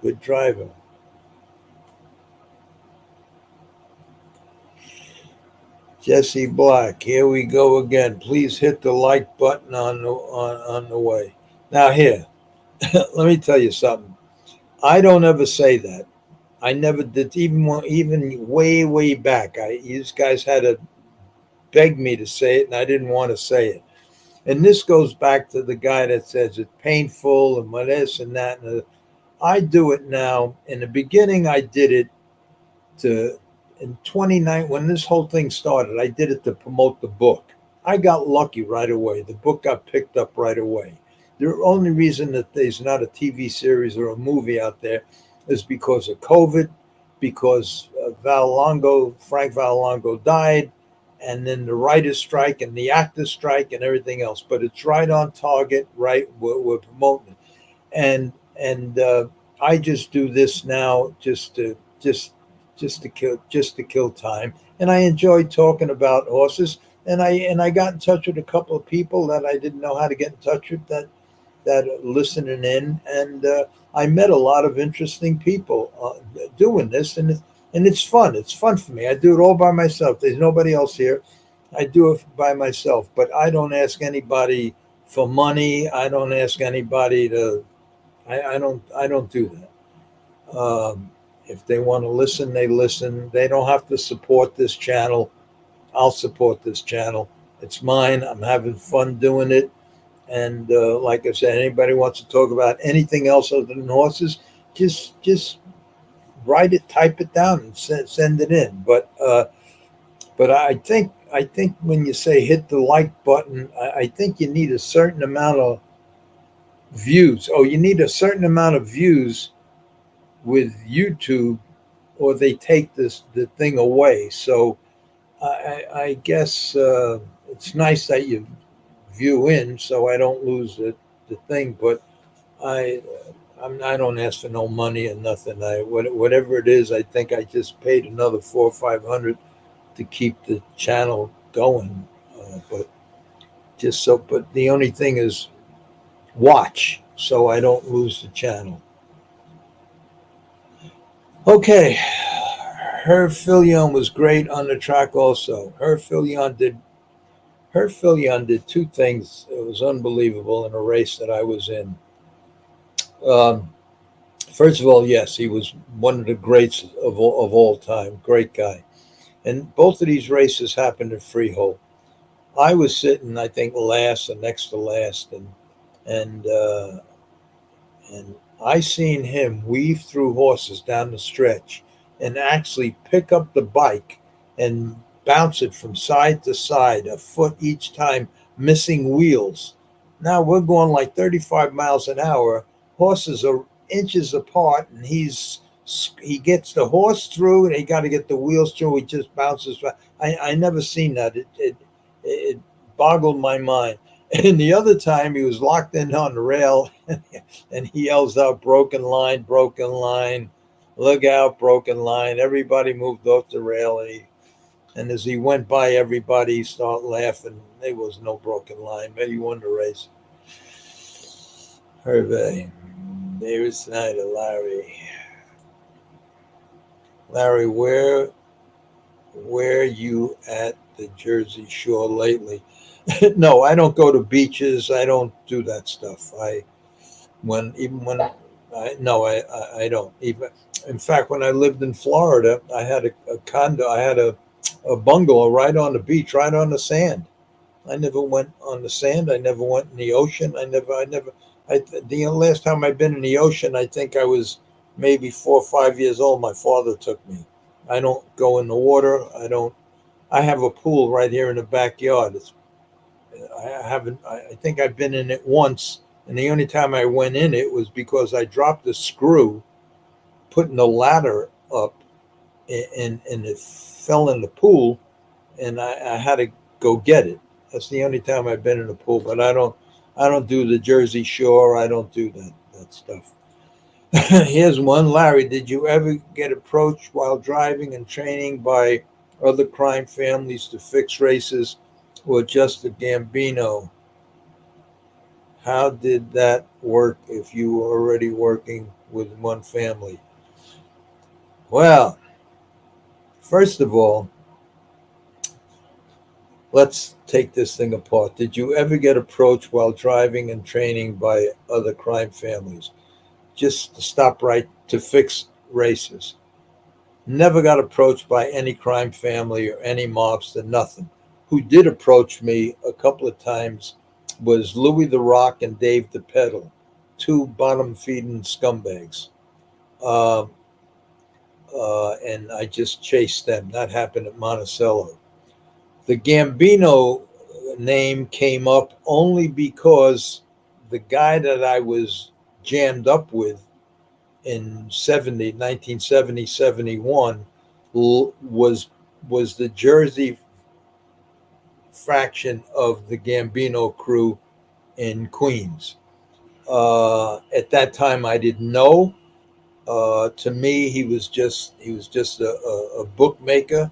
[SPEAKER 1] Good driver. Jesse Black, here we go again. Please hit the like button on the way. Now here, let me tell you something. I don't ever say that. I never did, even way back. These guys had to beg me to say it, and I didn't want to say it. And this goes back to the guy that says it's painful and what this and that. I do it now. In the beginning, I did it to in 29 when this whole thing started. I did it to promote the book. I got lucky right away. The book got picked up right away. The only reason that there's not a TV series or a movie out there is because of COVID, because Frank Valongo died, and then the writer's strike and the actor's strike and everything else. But it's right on target, right? We're promoting it, and I just do this now just to kill time, and I enjoy talking about horses. And I got in touch with a couple of people that I didn't know how to get in touch with that are listening in, and I met a lot of interesting people doing this, and it's fun. It's fun for me. I do it all by myself. There's nobody else here. I do it by myself, but I don't ask anybody for money. I don't ask anybody to. I don't do that. If they want to listen, they listen. They don't have to support this channel. I'll support this channel. It's mine. I'm having fun doing it. And like I said, anybody wants to talk about anything else other than horses, just write it, type it down, and send it in. But I think when you say hit the like button, I think you need a certain amount of views. Oh, you need a certain amount of views with YouTube, or they take the thing away. So I guess it's nice that you view in, so I don't lose the thing. But I I don't ask for no money or nothing. Whatever it is, I think I just paid another 400 or 500 to keep the channel going. But the only thing is watch, so I don't lose the channel. Okay, Herb Filion was great on the track. Also, Herb Filion did two things. It was unbelievable in a race that I was in. First of all, yes, he was one of the greats of all time. Great guy. And both of these races happened at Freehold. I was sitting, I think, last or next to last, and and I seen him weave through horses down the stretch and actually pick up the bike and bounce it from side to side, a foot each time, missing wheels. Now we're going like 35 miles an hour. Horses are inches apart, and he gets the horse through, and he got to get the wheels through. He just bounces. I never seen that. It boggled my mind. And the other time he was locked in on the rail, and he yells out, broken line, look out, broken line. Everybody moved off the rail, and as he went by everybody, he started laughing. There was no broken line. Maybe he won the race. Hervey, David Snyder, Larry, where you at the Jersey Shore lately? No, I don't go to beaches. I don't do that stuff. I don't. Even in fact, when I lived in Florida, I had a condo. I had a bungalow right on the beach, right on the sand. I never went on the sand. I never went in the ocean. The last time I've been in the ocean, I think I was maybe 4 or 5 years old. My father took me. I don't go in the water. I have a pool right here in the backyard. I think I've been in it once, and the only time I went in it was because I dropped a screw, putting the ladder up, and it fell in the pool, and I had to go get it. That's the only time I've been in the pool. But I don't do the Jersey Shore. I don't do that stuff. Here's one, Larry. Did you ever get approached while driving and training by other crime families to fix races, or just a Gambino? How did that work if you were already working with one family? Well, first of all, let's take this thing apart. Did you ever get approached while driving and training by other crime families just to stop right to fix races? Never got approached by any crime family or any mobster, nothing. Who did approach me a couple of times was Louis the Rock and Dave the Pedal, two bottom feeding scumbags. Uh, and I just chased them. That happened at Monticello. The Gambino name came up only because the guy that I was jammed up with in 1970, 71 was the Jersey fraction of the Gambino crew in Queens. At that time, I didn't know. To me, he was just a bookmaker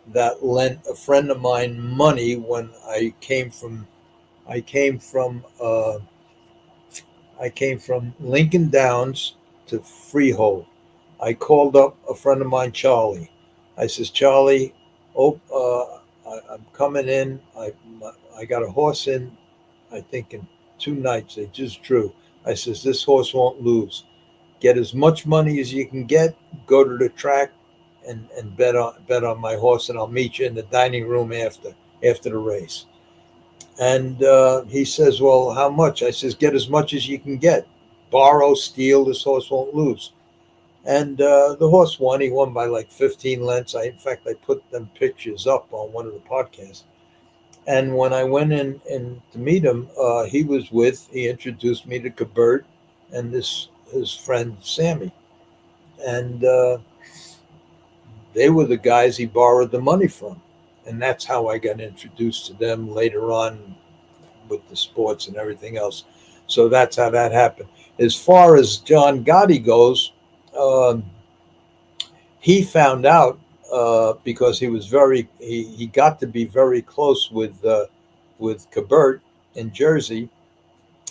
[SPEAKER 1] that lent a friend of mine money when I came from I came from Lincoln Downs to Freehold. I called up a friend of mine, Charlie. I says, Charlie, I'm coming in. I got a horse in, I think in 2 nights. They just drew. I says, this horse won't lose. Get as much money as you can get. Go to the track and bet on my horse, and I'll meet you in the dining room after the race. And he says, well, how much? I says, get as much as you can get. Borrow, steal, this horse won't lose. And the horse won. He won by like 15 lengths. In fact, I put them pictures up on one of the podcasts. And when I went in to meet him, he introduced me to Cabert and his friend Sammy. And they were the guys he borrowed the money from. And that's how I got introduced to them later on with the sports and everything else. So that's how that happened. As far as John Gotti goes, um, he found out because he got to be very close with Cabert in Jersey,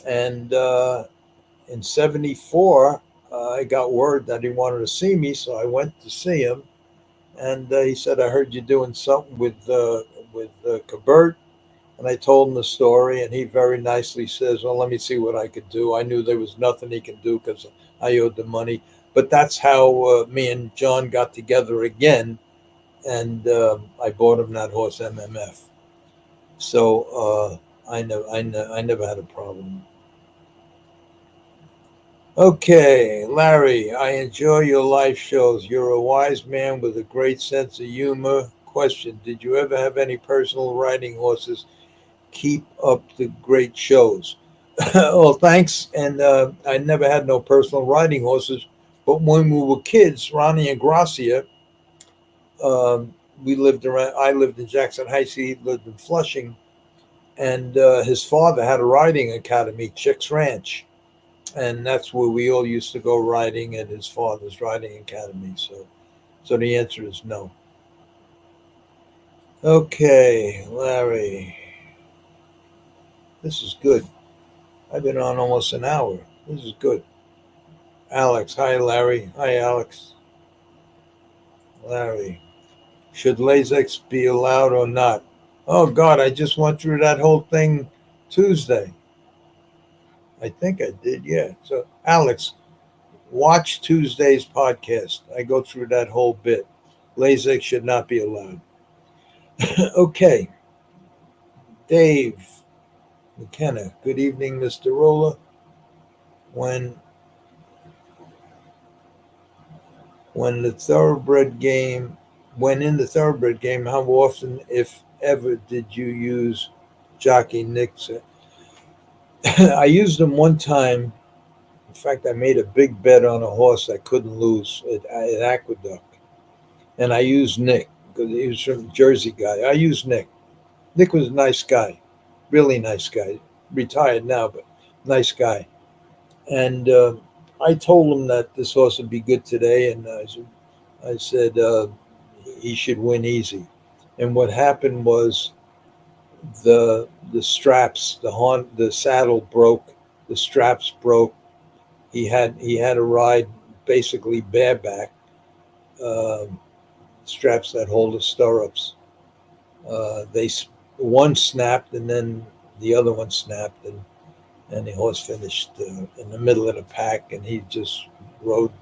[SPEAKER 1] and in '74 I got word that he wanted to see me, so I went to see him, and he said, "I heard you doing something with Cabert." And I told him the story, and he very nicely says, well, let me see what I could do. I knew there was nothing he could do because I owed the money. But that's how me and John got together again, and I bought him that horse MMF. So I never had a problem. Okay, Larry, I enjoy your live shows. You're a wise man with a great sense of humor. Question: did you ever have any personal riding horses? Keep up the great shows. Well, thanks. And I never had no personal riding horses, but when we were kids, Ronnie and Gracia, we lived around. I lived in Jackson Heights. He lived in Flushing, and his father had a riding academy, Chicks Ranch, and that's where we all used to go riding at his father's riding academy. So the answer is no. Okay, Larry, this is good. I've been on almost an hour. This is good. Alex. Hi, Larry. Hi, Alex. Larry. Should Lasix be allowed or not? Oh, God, I just went through that whole thing Tuesday. I think I did, yeah. So, Alex, watch Tuesday's podcast. I go through that whole bit. Lasix should not be allowed. Okay. Dave McKenna. Good evening, Mr. Rolla. When when the thoroughbred game when in the thoroughbred game, how often, if ever, did you use jockey Nixon? I used him one time. In fact, I made a big bet on a horse I couldn't lose at Aqueduct, and I used Nick because he was from Jersey guy. I used Nick. Nick was a nice guy, really nice guy. Retired now, but nice guy. And I told him that this horse would be good today, and I said he should win easy. And what happened was the straps, the saddle broke, the straps broke. He had to ride basically bareback, uh, straps that hold the stirrups. They one snapped and then the other one snapped, and the horse finished in the middle of the pack, and he just rode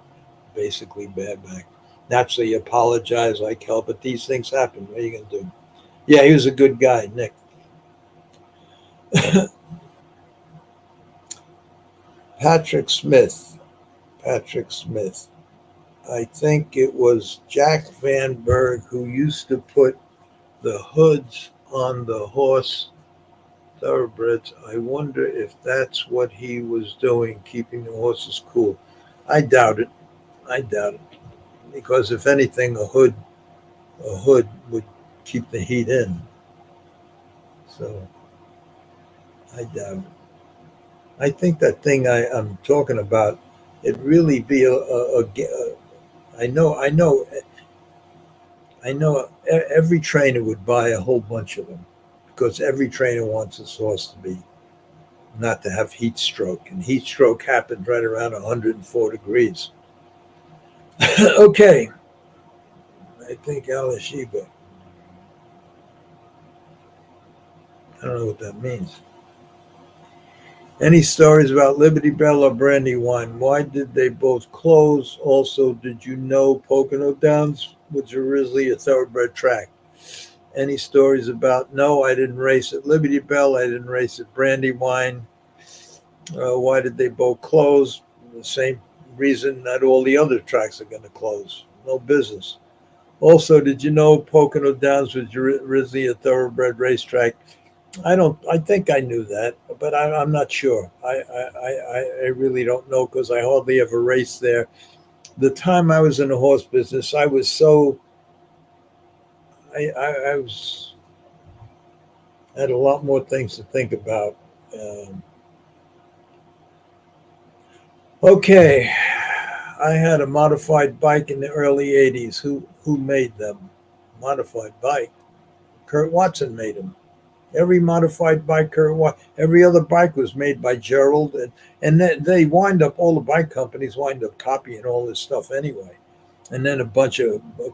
[SPEAKER 1] basically bareback. naturally apologize like hell, but these things happen. What are you going to do? Yeah, he was a good guy, Nick. Patrick Smith. Patrick Smith. I think it was Jack Van Berg who used to put the hoods on the horse thoroughbreds. I wonder if that's what he was doing, keeping the horses cool. I doubt it. I doubt it. Because if anything, a hood would keep the heat in. So I doubt it. I think that thing I'm talking about, it really be I know every trainer would buy a whole bunch of them because every trainer wants his horse to be not to have heat stroke, and heat stroke happened right around 104 degrees. Okay, I think Alashiba. I don't know what that means. Any stories about Liberty Bell or Brandywine? Why did they both close? Also, did you know Pocono Downs was originally a thoroughbred track? Any stories about? No, I didn't race at Liberty Bell. I didn't race at Brandywine. Why did they both close? The same reason that all the other tracks are going to close. No business. Also, did you know Pocono Downs was originally a thoroughbred racetrack? I don't. I think I knew that, but I'm not sure. I really don't know because I hardly ever raced there. The time I was in the horse business, I was so I was had a lot more things to think about. Um, okay, I had a modified bike in the early '80s. Who made them? Modified bike. Kurt Watson made them. Every modified bike, every other bike was made by Gerald, and they wind up all the bike companies wind up copying all this stuff anyway. And then a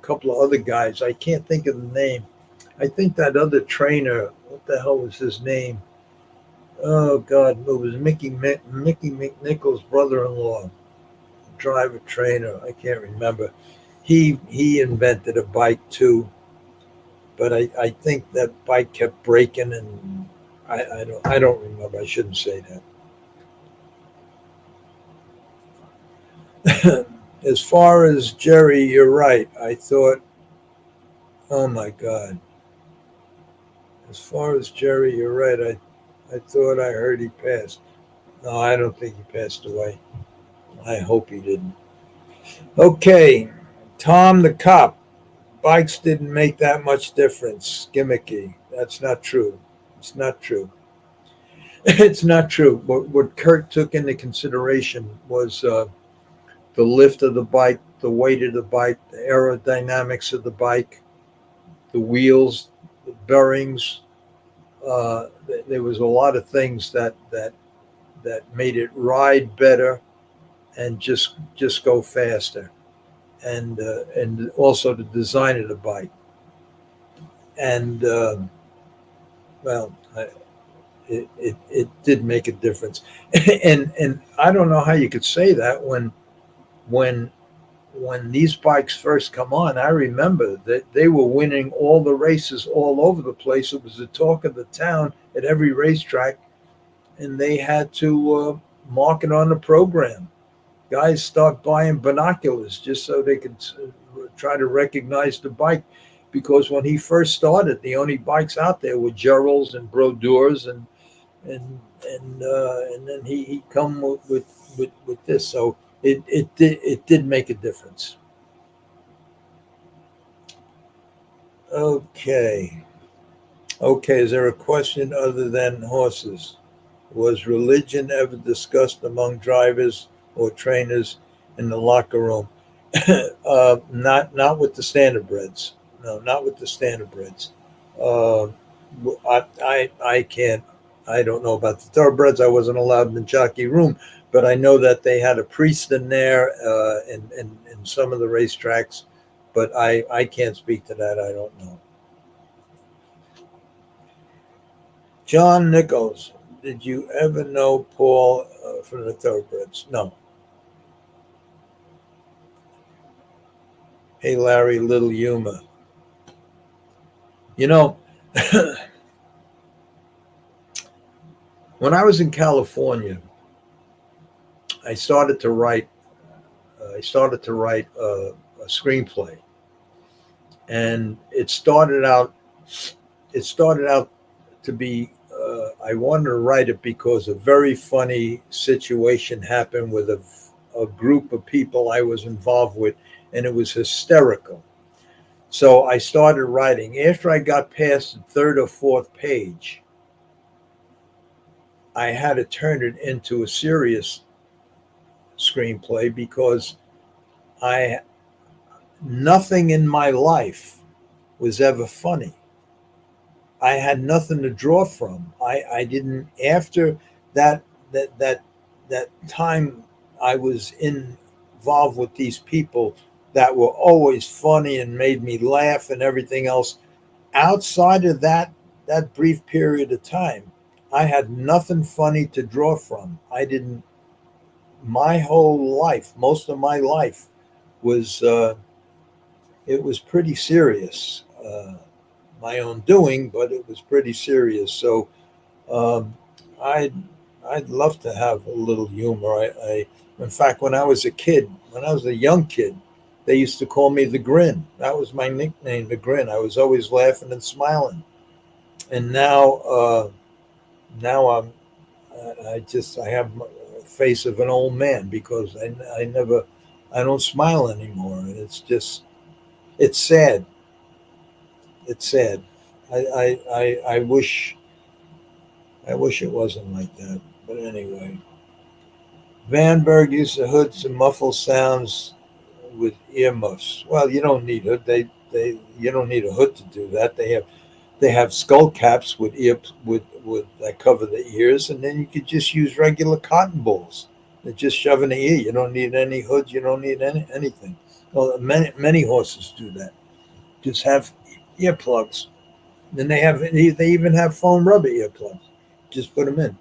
[SPEAKER 1] couple of other guys. I can't think of the name. I think that other trainer. What the hell was his name? Oh God, it was Mickey McNichol's brother-in-law, driver trainer. I can't remember. He invented a bike too, but I think that bike kept breaking, and I don't remember. I shouldn't say that. As far as Jerry, you're right. I thought, oh my God. As far as Jerry, you're right. I thought I heard he passed. No, I don't think he passed away. I hope he didn't. Okay, Tom the cop. Bikes didn't make that much difference. Gimmicky. That's not true. It's not true. It's not true. What Kurt took into consideration was the lift of the bike, the weight of the bike, the aerodynamics of the bike, the wheels, the bearings. There was a lot of things that made it ride better and just go faster, and also the design of the bike. And well, it did make a difference. And I don't know how you could say that when when these bikes first come on. I remember that they were winning all the races all over the place. It was the talk of the town at every racetrack, and they had to mark it on the program. Guys start buying binoculars just so they could try to recognize the bike. Because when he first started, the only bikes out there were Gerald's and Brodeurs, and then he come with this. So it did make a difference. Okay. Okay. Is there a question other than horses? Was religion ever discussed among drivers or trainers in the locker room? Not with the standardbreds. No, not with the standardbreds. Uh, I can't. I don't know about the thoroughbreds. I wasn't allowed in the jockey room, but I know that they had a priest in there in some of the racetracks. But I can't speak to that. I don't know. John Nichols, did you ever know Paul from the thoroughbreds? No. Hey, Larry, little humor. You know, when I was in California, I started to write. I started to write a screenplay, and it started out. It started out to be. I wanted to write it because a very funny situation happened with a group of people I was involved with, and it was hysterical. So I started writing. After I got past the third or fourth page, I had to turn it into a serious screenplay because I nothing in my life was ever funny. I had nothing to draw from. I didn't after that that that that time I was involved with these people that were always funny and made me laugh and everything else. Outside of that brief period of time, I had nothing funny to draw from. I didn't. My whole life, most of my life, was it was pretty serious. My own doing, but it was pretty serious. So um, I'd I'd love to have a little humor. In fact, when I was a kid, when I was a young kid, they used to call me the Grin. That was my nickname, the Grin. I was always laughing and smiling. And now I have a face of an old man because I don't smile anymore, and it's sad. It's sad. I wish it wasn't like that. But anyway, Vanberg used to hood to muffle sounds with earmuffs. Well, you don't need hood. They you don't need a hood to do that. They have skull caps with with that cover the ears, and then you could just use regular cotton balls that just shove in the ear. You don't need any hood. You don't need anything. Well, many horses do that. Just have earplugs. Then they even have foam rubber earplugs. Just put them in.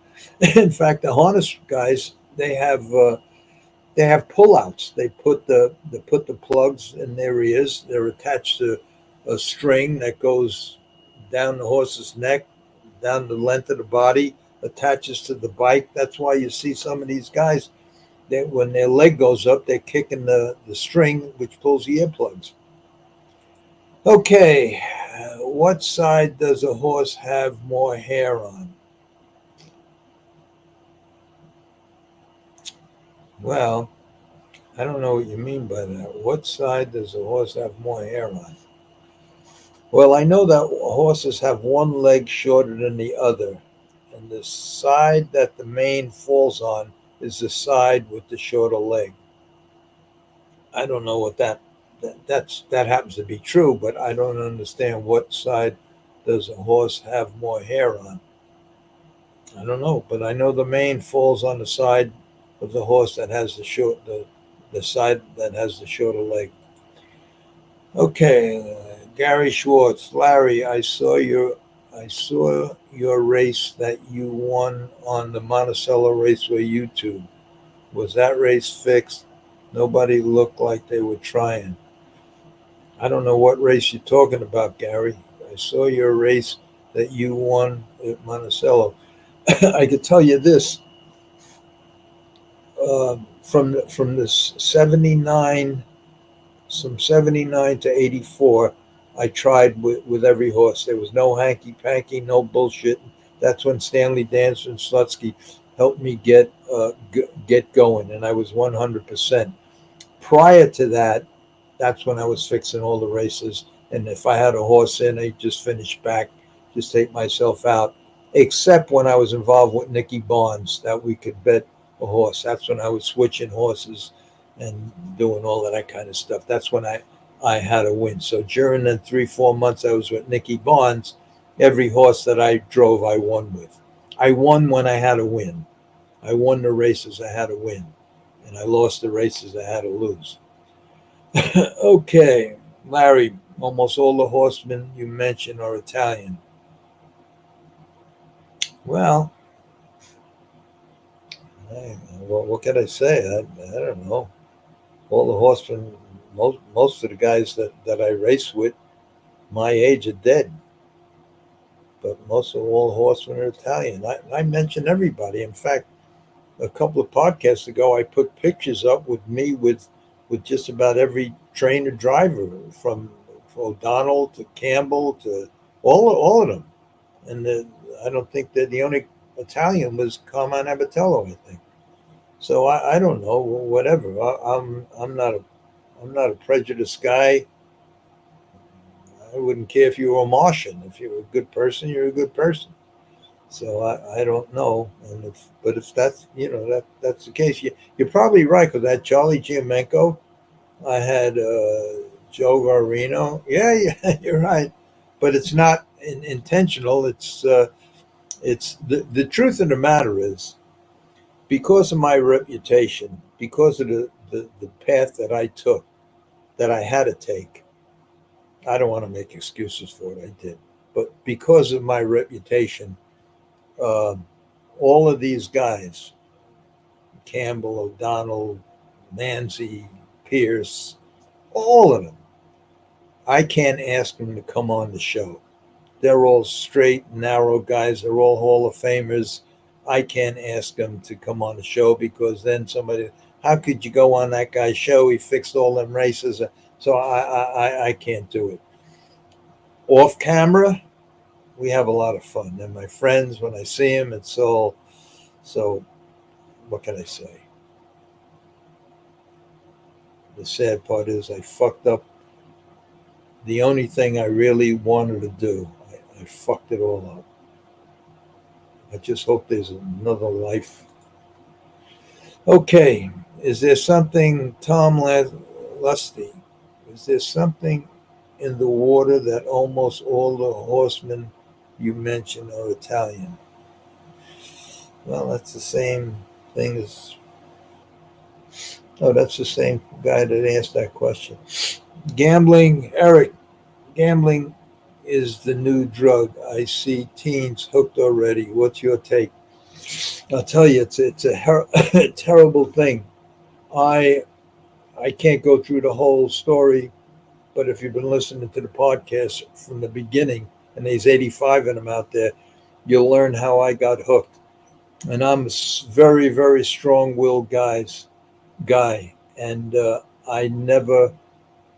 [SPEAKER 1] In fact, the harness guys they have pullouts. They put the plugs in their ears. They're attached to a string that goes down the horse's neck, down the length of the body, attaches to the bike. That's why you see some of these guys when their leg goes up, they're kicking the string which pulls the earplugs. Okay, what side does a horse have more hair on? Well, I don't know what you mean by that. What side does a horse have more hair on? Well, I know that horses have one leg shorter than the other, and the side that the mane falls on is the side with the shorter leg. I don't know what that happens to be true, but I don't understand what side does a horse have more hair on. I don't know, but I know the mane falls on the side of the horse that has the side that has the shorter leg. Okay, Gary Schwartz, Larry, I saw your race that you won on the Monticello Raceway YouTube. Was that race fixed? Nobody looked like they were trying. I don't know what race you're talking about, Gary. I saw your race that you won at Monticello. I could tell you this from this 79 from 79 to 84, I tried with every horse. There was no hanky panky, no bullshit. That's when Stanley Dancer and Slutsky helped me get going, and I was 100%. Prior to that, that's when I was fixing all the races. And if I had a horse in, I just finish back, just take myself out. Except when I was involved with Nicky Barnes, that we could bet a horse. That's when I was switching horses and doing all of that kind of stuff. That's when I had a win. So during the 3-4 months I was with Nicky Barnes, every horse that I drove, I won with. I won when I had a win. I won the races I had to win, and I lost the races I had to lose. Okay, Larry, almost all the horsemen you mentioned are Italian. Well, what can I say? I don't know. All the horsemen most of the guys that I race with, my age, are dead. But most of all horsemen are Italian. I mention everybody. In fact, a couple of podcasts ago, I put pictures up with me with just about every trainer driver from O'Donnell to Campbell to all of them. And I don't think that the only Italian was Carmine Abatello, I think. So I don't know, whatever. I'm not a prejudiced guy. I wouldn't care if you were a Martian. If you're a good person, you're a good person. So I don't know, but if that's that's the case, you're probably right. Because I had Charlie Giamenco, I had Joe Garino. Yeah, yeah, you're right. But it's not intentional. It's the truth of the matter is, because of my reputation, because of the path that I took, that I had to take. I don't want to make excuses for what I did, but because of my reputation, uh, all of these guys, Campbell, O'Donnell, Manzi, Pierce, all of them, I can't ask them to come on the show. They're all straight, narrow guys. They're all Hall of Famers. I can't ask them to come on the show because then somebody, how could you go on that guy's show? He fixed all them races. So I can't do it. Off camera, we have a lot of fun. And my friends, when I see them, it's all, so what can I say? The sad part is I fucked up the only thing I really wanted to do. I fucked it all up. I just hope there's another life. Okay, is there something, Tom Lusty, is there something in the water that almost all the horsemen you mentioned are Italian? Well, that's the same thing as, oh, that's the same guy that asked that question. Gambling, Eric, gambling is the new drug. I see teens hooked already. What's your take? I'll tell you, it's a terrible thing. I I can't go through the whole story, but if you've been listening to the podcast from the beginning, and there's 85 of them out there, you'll learn how I got hooked. And I'm a very, very strong-willed guy, and I never.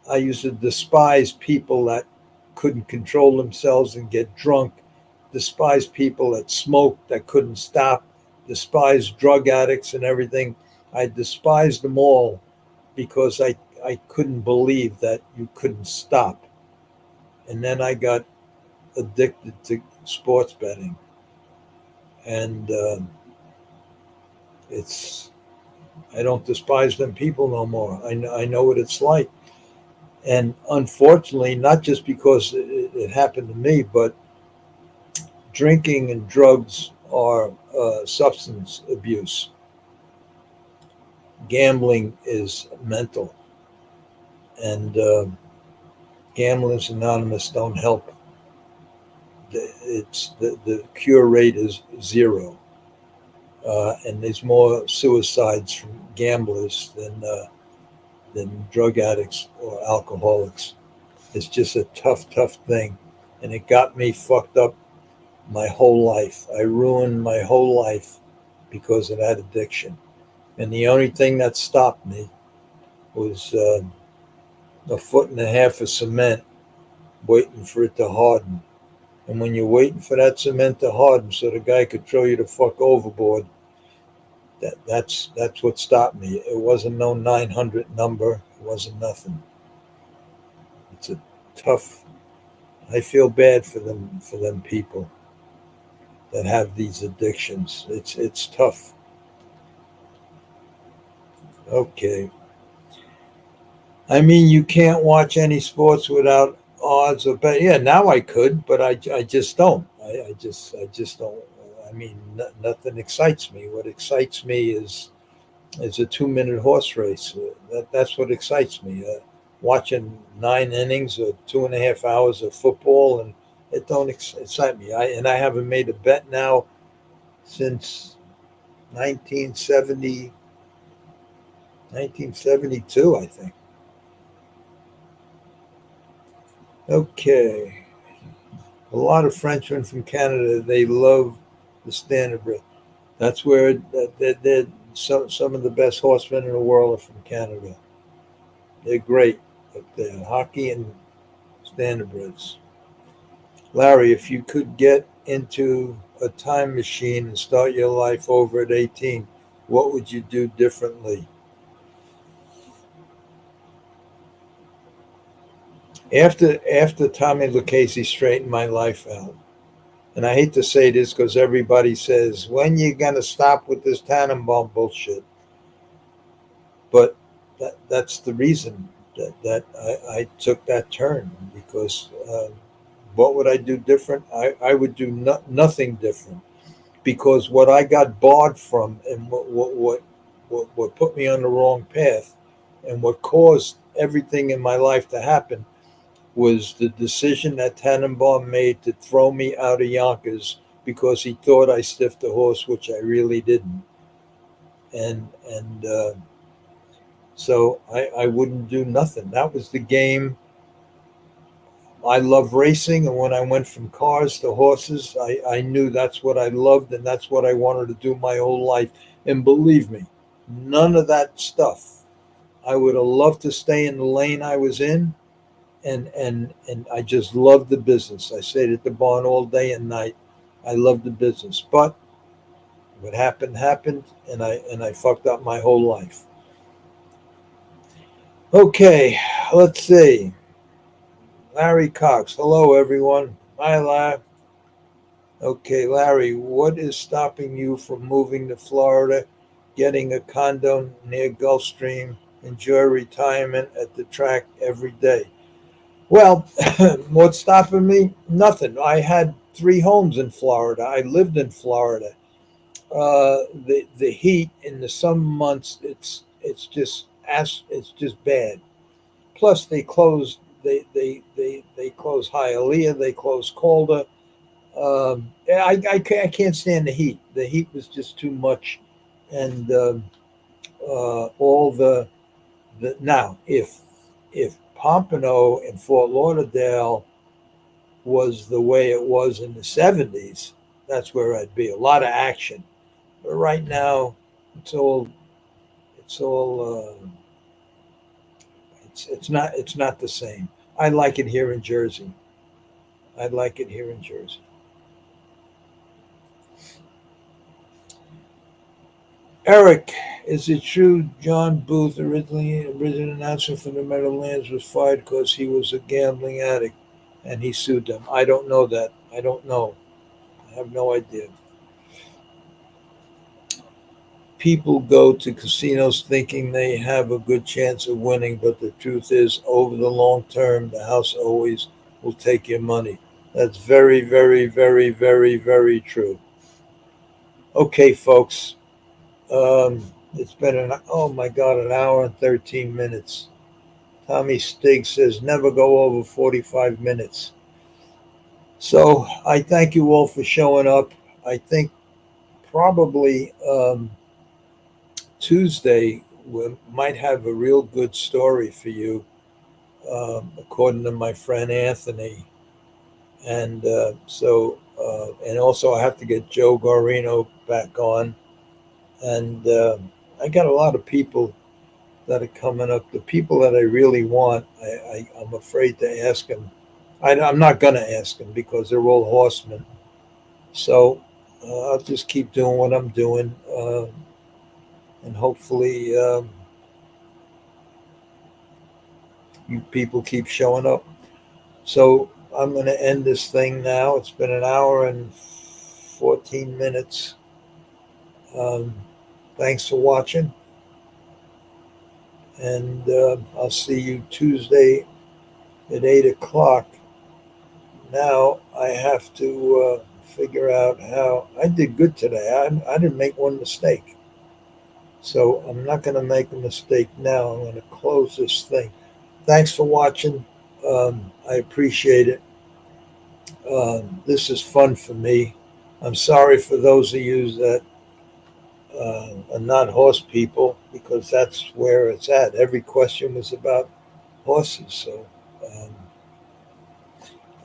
[SPEAKER 1] I used to despise people that couldn't control themselves and get drunk, despise people that smoked that couldn't stop, despise drug addicts and everything. I despised them all because I couldn't believe that you couldn't stop. And then I got addicted to sports betting. And it's, I don't despise them people no more. I know what it's like. And unfortunately, not just because it happened to me, but drinking and drugs are substance abuse. Gambling is mental, and Gamblers Anonymous don't help. It's the cure rate is zero, and there's more suicides from gamblers than drug addicts or alcoholics. It's just a tough thing, and it got me fucked up my whole life. I ruined my whole life because of that addiction. And the only thing that stopped me was a foot and a half of cement waiting for it to harden. And when you're waiting for that cement to harden so the guy could throw you the fuck overboard, that's what stopped me. It wasn't no 900 number. It wasn't nothing. It's a tough. I feel bad for them people that have these addictions. It's tough. Okay. I mean, you can't watch any sports without odds or bet. Yeah, now I could, but I just don't. I just don't. I mean, nothing excites me. What excites me is a 2 minute horse race. That's what excites me. Watching 9 innings or 2.5 hours of football, and it don't excite me. I haven't made a bet now since 1970, 1972, I think. Okay. A lot of Frenchmen from Canada, they love the Standardbred. That's where some of the best horsemen in the world are from Canada. They're great up there. Hockey and Standardbreds. Larry, if you could get into a time machine and start your life over at 18, what would you do differently? After Tommy Lucchese straightened my life out, and I hate to say this because everybody says, when you gonna stop with this Tannenbaum bullshit? But that's the reason that I took that turn because what would I do different? I would do nothing different because what I got barred from and what put me on the wrong path and what caused everything in my life to happen was the decision that Tannenbaum made to throw me out of Yonkers because he thought I stiffed a horse, which I really didn't. And so I wouldn't do nothing. That was the game. I love racing, and when I went from cars to horses, I knew that's what I loved and that's what I wanted to do my whole life. And believe me, none of that stuff. I would have loved to stay in the lane I was in, and I just loved the business. I stayed at the barn all day and night. I loved the business, but what happened, and I fucked up my whole life. Okay, let's see. Larry Cox. Hello, everyone. Hi, Larry. Okay, Larry, what is stopping you from moving to Florida, getting a condo near Gulfstream, enjoy retirement at the track every day? Well, what's stopping me? Nothing. I had three homes in Florida. I lived in Florida. The heat in the summer months, it's just bad. Plus, they close Hialeah, they close Calder. I can't stand the heat. The heat was just too much, and all the now if Pompano and Fort Lauderdale was the way it was in the 70s, that's where I'd be. A lot of action, but right now it's all it's all it's not the same. I like it here in Jersey. I like it here in Jersey. Eric, is it true John Booth, original announcer for the Meadowlands, was fired because he was a gambling addict and he sued them? I don't know that. I don't know. I have no idea. People go to casinos thinking they have a good chance of winning, but the truth is, over the long term, the house always will take your money. That's very, very, very, very, very true. Okay, folks. It's been oh my God, an hour and 13 minutes. Tommy Stig says never go over 45 minutes. So I thank you all for showing up. I think probably Tuesday we might have a real good story for you, according to my friend Anthony. And and also I have to get Joe Garino back on. And I got a lot of people that are coming up. The people that I really want, I'm afraid to ask them. I'm not going to ask them because they're all horsemen. So I'll just keep doing what I'm doing, and hopefully you people keep showing up. So I'm going to end this thing now. It's been an hour and 14 minutes. Um, Thanks for watching, and I'll see you Tuesday at 8 o'clock. Now I have to figure out how I did good today. I didn't make one mistake. So I'm not going to make a mistake now. I'm going to close this thing. Thanks for watching. I appreciate it. This is fun for me. I'm sorry for those of you that are not horse people because that's where it's at. Every question was about horses. So um,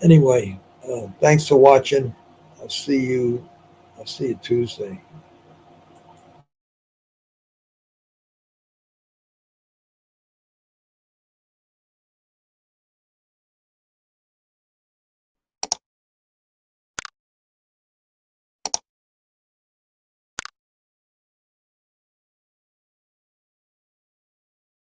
[SPEAKER 1] Anyway, thanks for watching. I'll see you. I'll see you Tuesday.